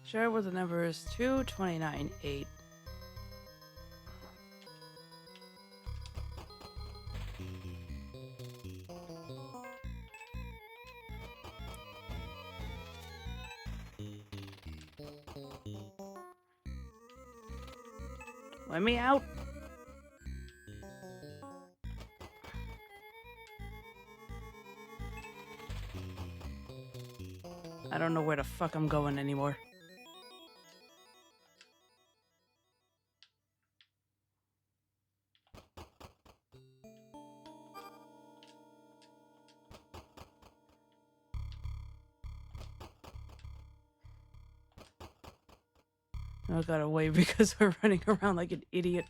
Speaker 1: Share with the numbers 229 8. Let me out. I don't know where the fuck I'm going anymore. I got away because we're running around like an idiot.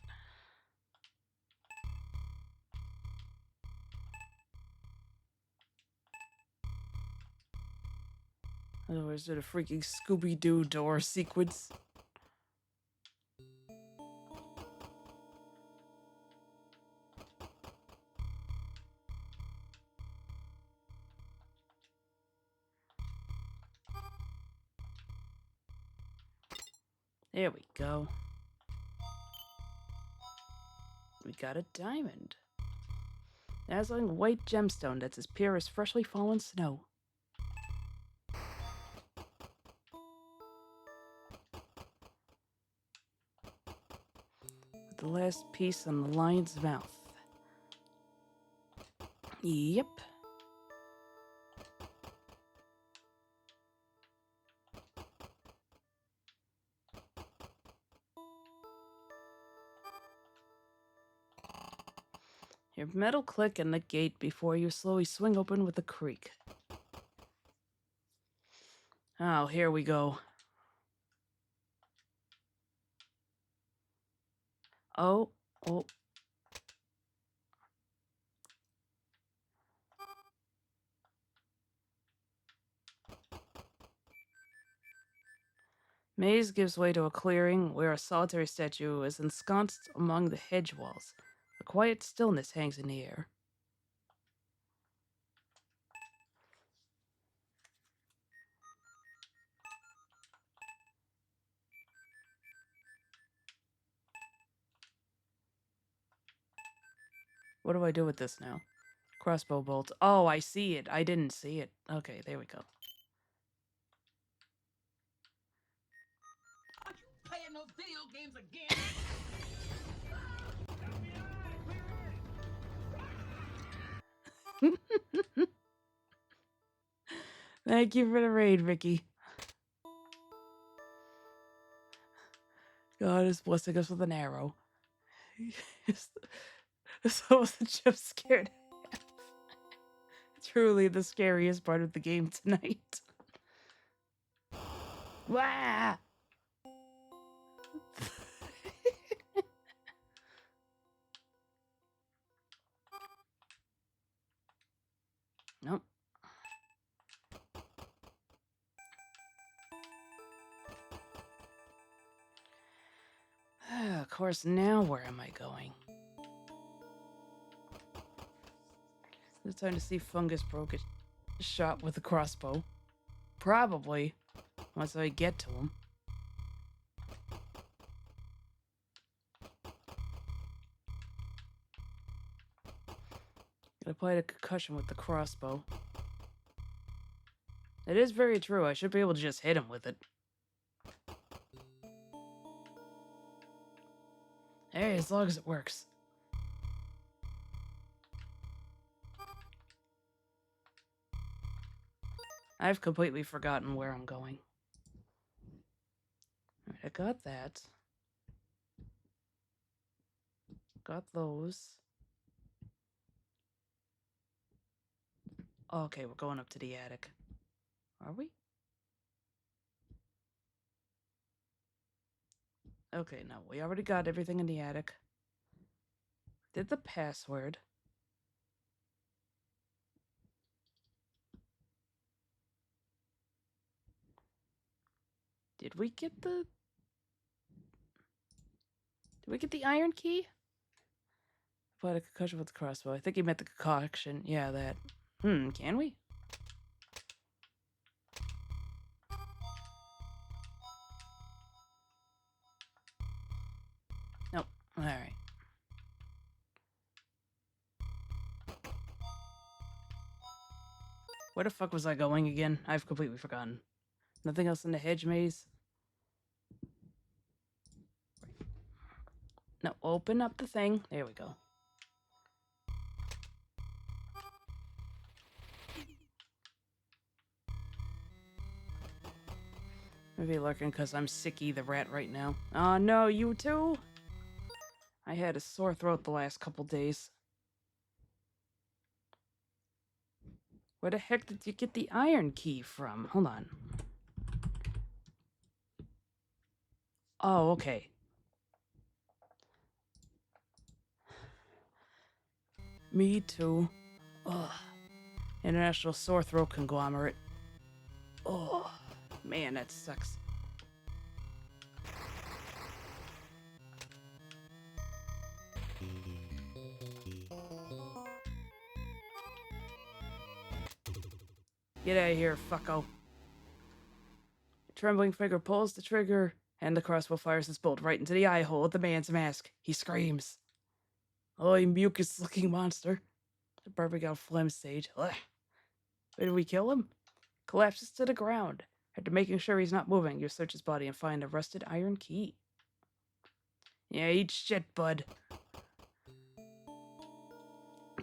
Speaker 1: Otherwise, did a freaking Scooby-Doo door sequence. There we go. We got a diamond. Dazzling white gemstone that's as pure as freshly fallen snow. With the last piece on the lion's mouth. Yep. Your metal click and the gate before you slowly swing open with a creak. Oh, here we go. Oh. Maze gives way to a clearing where a solitary statue is ensconced among the hedge walls. A quiet stillness hangs in the air. What do I do with this now? Crossbow bolt. Oh, I see it. I didn't see it. Okay, there we go.
Speaker 2: Are you playing those video games again?
Speaker 1: Thank you for the raid, Ricky. God is blessing us with an arrow. So was the jump scared. Truly the scariest part of the game tonight. Wah! Nope. Of course, now where am I going? It's time to see Fungus Bro get shot with a crossbow. Probably. Once I get to him. Gonna apply a concussion with the crossbow. It is very true. I should be able to just hit him with it. Hey, as long as it works. I've completely forgotten where I'm going. Alright, I got that. Got those. Okay, we're going up to the attic. Are we? Okay, no, we already got everything in the attic. Did the password. Did we get the... Did we get the iron key? Applied a concussion with the crossbow. I think he meant the concoction. Yeah, that. Can we? Nope. Alright. Where the fuck was I going again? I've completely forgotten. Nothing else in the hedge maze? No, open up the thing. There we go. Maybe lurking because I'm Sicky the rat right now. Oh no, you too? I had a sore throat the last couple days. Where the heck did you get the iron key from? Hold on. Oh, okay. Me too. Ugh. International sore throat conglomerate. Oh, man, that sucks. Get out of here, fucko. Trembling finger pulls the trigger, and the crossbow fires its bolt right into the eye hole of the man's mask. He screams. Oh, you mucus-looking monster. The perfect out phlegm stage. Ugh. Where did we kill him? Collapses to the ground. After making sure he's not moving, you search his body and find a rusted iron key. Yeah, eat shit, bud.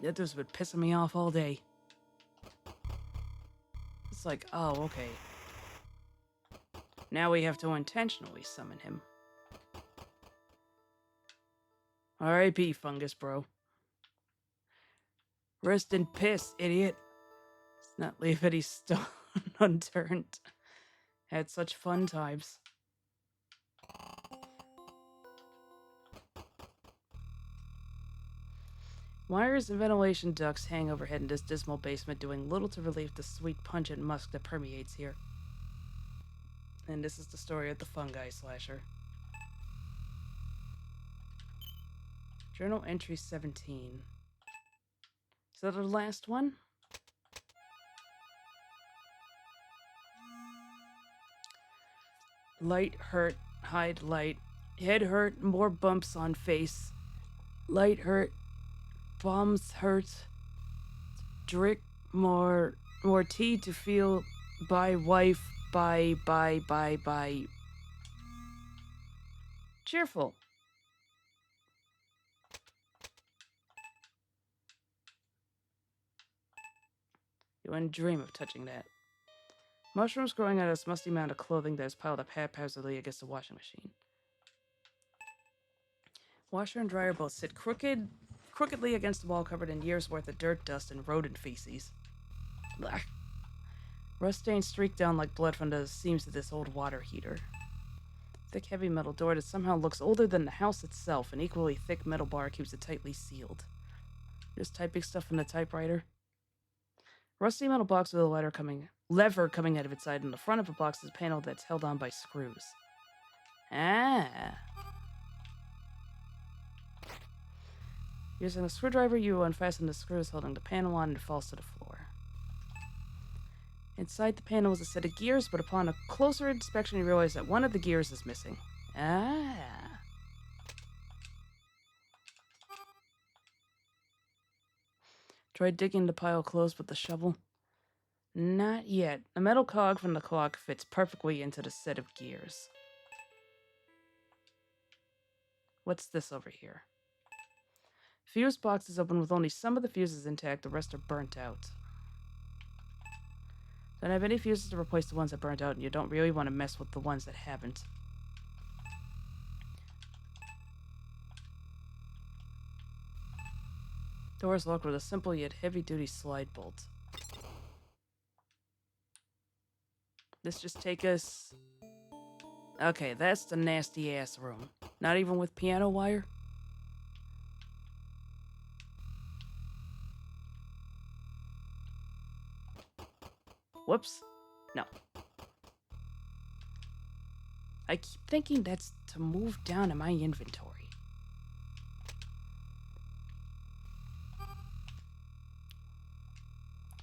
Speaker 1: That dude's been pissing me off all day. It's like, oh, okay. Now we have to intentionally summon him. R.I.P. Fungus Bro. Rest in piss, idiot. Let's not leave any stone unturned. Had such fun times. Wires and ventilation ducts hang overhead in this dismal basement, doing little to relieve the sweet, pungent musk that permeates here. And this is the story of the fungi slasher. Journal entry 17. Is that the last one? Light hurt, hide light. Head hurt, more bumps on face. Light hurt, bombs hurt. Drink more tea to feel. Bye wife, bye. Cheerful. You wouldn't dream of touching that. Mushrooms growing out of this musty mound of clothing that is piled up haphazardly against the washing machine. Washer and dryer both sit crookedly against the wall covered in years' worth of dirt, dust, and rodent feces. Blah. Rust stains streak down like blood from the seams of this old water heater. Thick, heavy metal door that somehow looks older than the house itself. An equally thick metal bar keeps it tightly sealed. Just typing stuff in the typewriter. Rusty metal box with a lever coming out of its side, and the front of the box is a panel that's held on by screws. Ah. Using a screwdriver, you unfasten the screws holding the panel on and it falls to the floor. Inside the panel is a set of gears, but upon a closer inspection, you realize that one of the gears is missing. Ah. Try digging the pile closed with the shovel. Not yet. The metal cog from the clock fits perfectly into the set of gears. What's this over here? Fuse box is open with only some of the fuses intact, the rest are burnt out. Don't have any fuses to replace the ones that burnt out, and you don't really want to mess with the ones that haven't. Door is locked with a simple yet heavy-duty slide bolt. This just take us... Okay, that's the nasty-ass room. Not even with piano wire? Whoops. No. I keep thinking that's to move down in my inventory.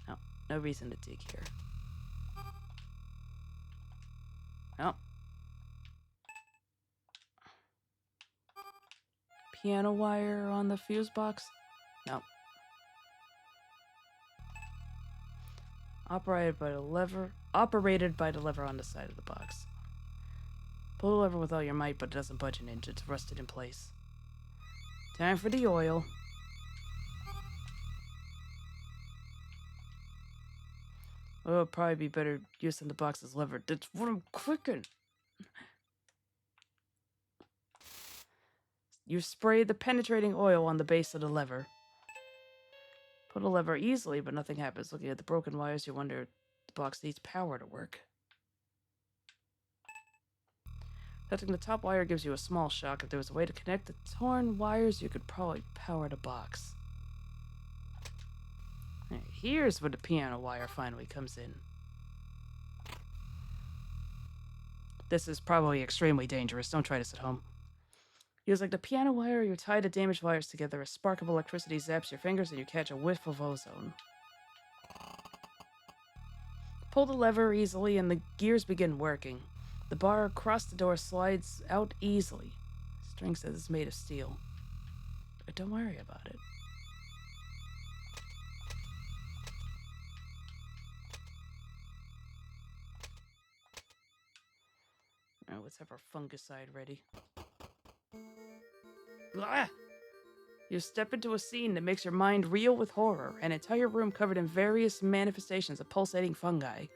Speaker 1: No, no reason to dig here. No. Piano wire on the fuse box? No. Operated by the lever on the side of the box. Pull the lever with all your might, but it doesn't budge an inch. It's rusted in place. Time for the oil. Oh, it'd probably be better using the box's lever. That's what I'm clicking. You spray the penetrating oil on the base of the lever. Pull the lever easily, but nothing happens. Looking at the broken wires, you wonder if the box needs power to work. Touching the top wire gives you a small shock. If there was a way to connect the torn wires, you could probably power the box. Here's where the piano wire finally comes in. This is probably extremely dangerous. Don't try this at home. Using the piano wire, you tie the damaged wires together. A spark of electricity zaps your fingers and you catch a whiff of ozone. Pull the lever easily and the gears begin working. The bar across the door slides out easily. String says it's made of steel. But don't worry about it. Alright, let's have our fungicide ready. Blah! You step into a scene that makes your mind reel with horror, an entire room covered in various manifestations of pulsating fungi.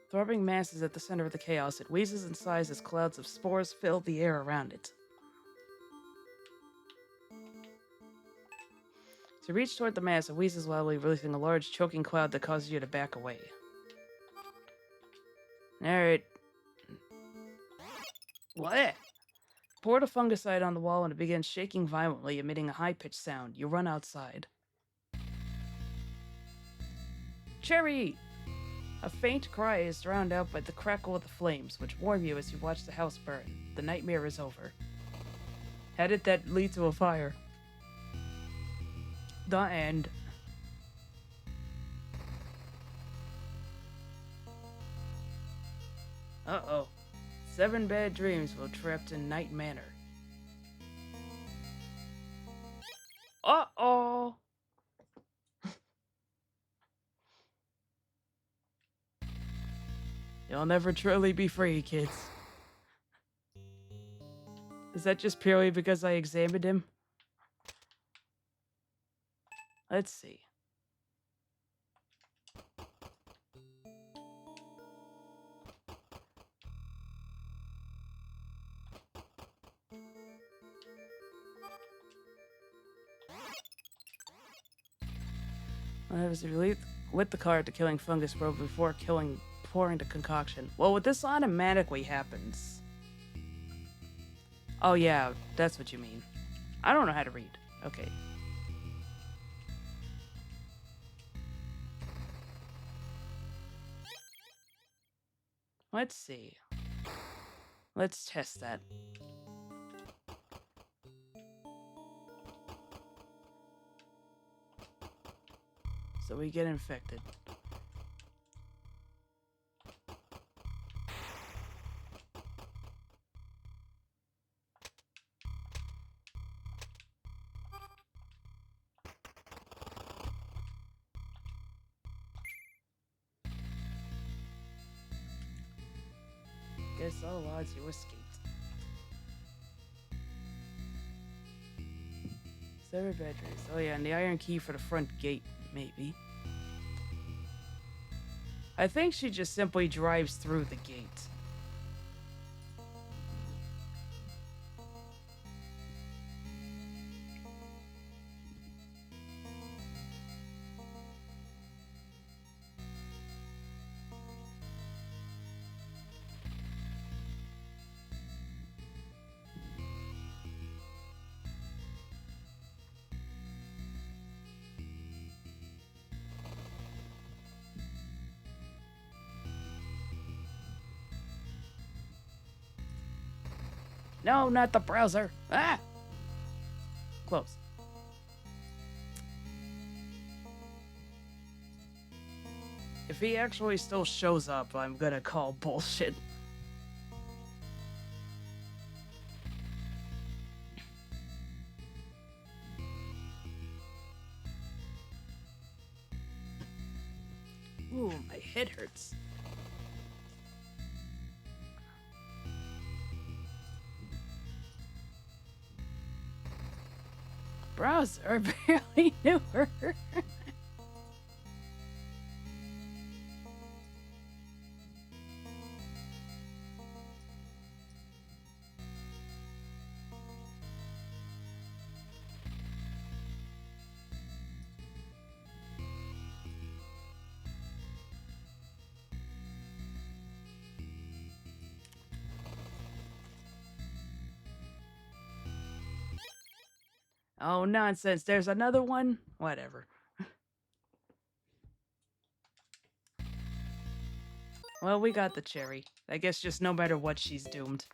Speaker 1: Throbbing masses at the center of the chaos, it wheezes and sighs as clouds of spores fill the air around it. As you reach toward the mass, it wheezes loudly, releasing a large choking cloud that causes you to back away. Alright. What? Pour the fungicide on the wall and it begins shaking violently, emitting a high-pitched sound. You run outside. Cherry! A faint cry is drowned out by the crackle of the flames, which warn you as you watch the house burn. The nightmare is over. How did that lead to a fire? The end. Uh-oh. 7 bad dreams while trapped in Night Manor. Uh-oh! You'll never truly be free, kids. Is that just purely because I examined him? Let's see. As you lit the car to killing fungus probe before pouring the concoction. Well, what this automatically happens. Oh yeah, that's what you mean. I don't know how to read. Okay. Let's see. Let's test that. So we get infected. Guess all odds you escaped. Severed batteries. Oh yeah, and the iron key for the front gate, maybe. I think she just simply drives through the gate. No, not the browser. Ah! Close. If he actually still shows up, I'm gonna call bullshit. Ooh, my head hurts. Browser barely knew her. Oh, nonsense. There's another one? Whatever. Well, we got the cherry. I guess just no matter what, she's doomed.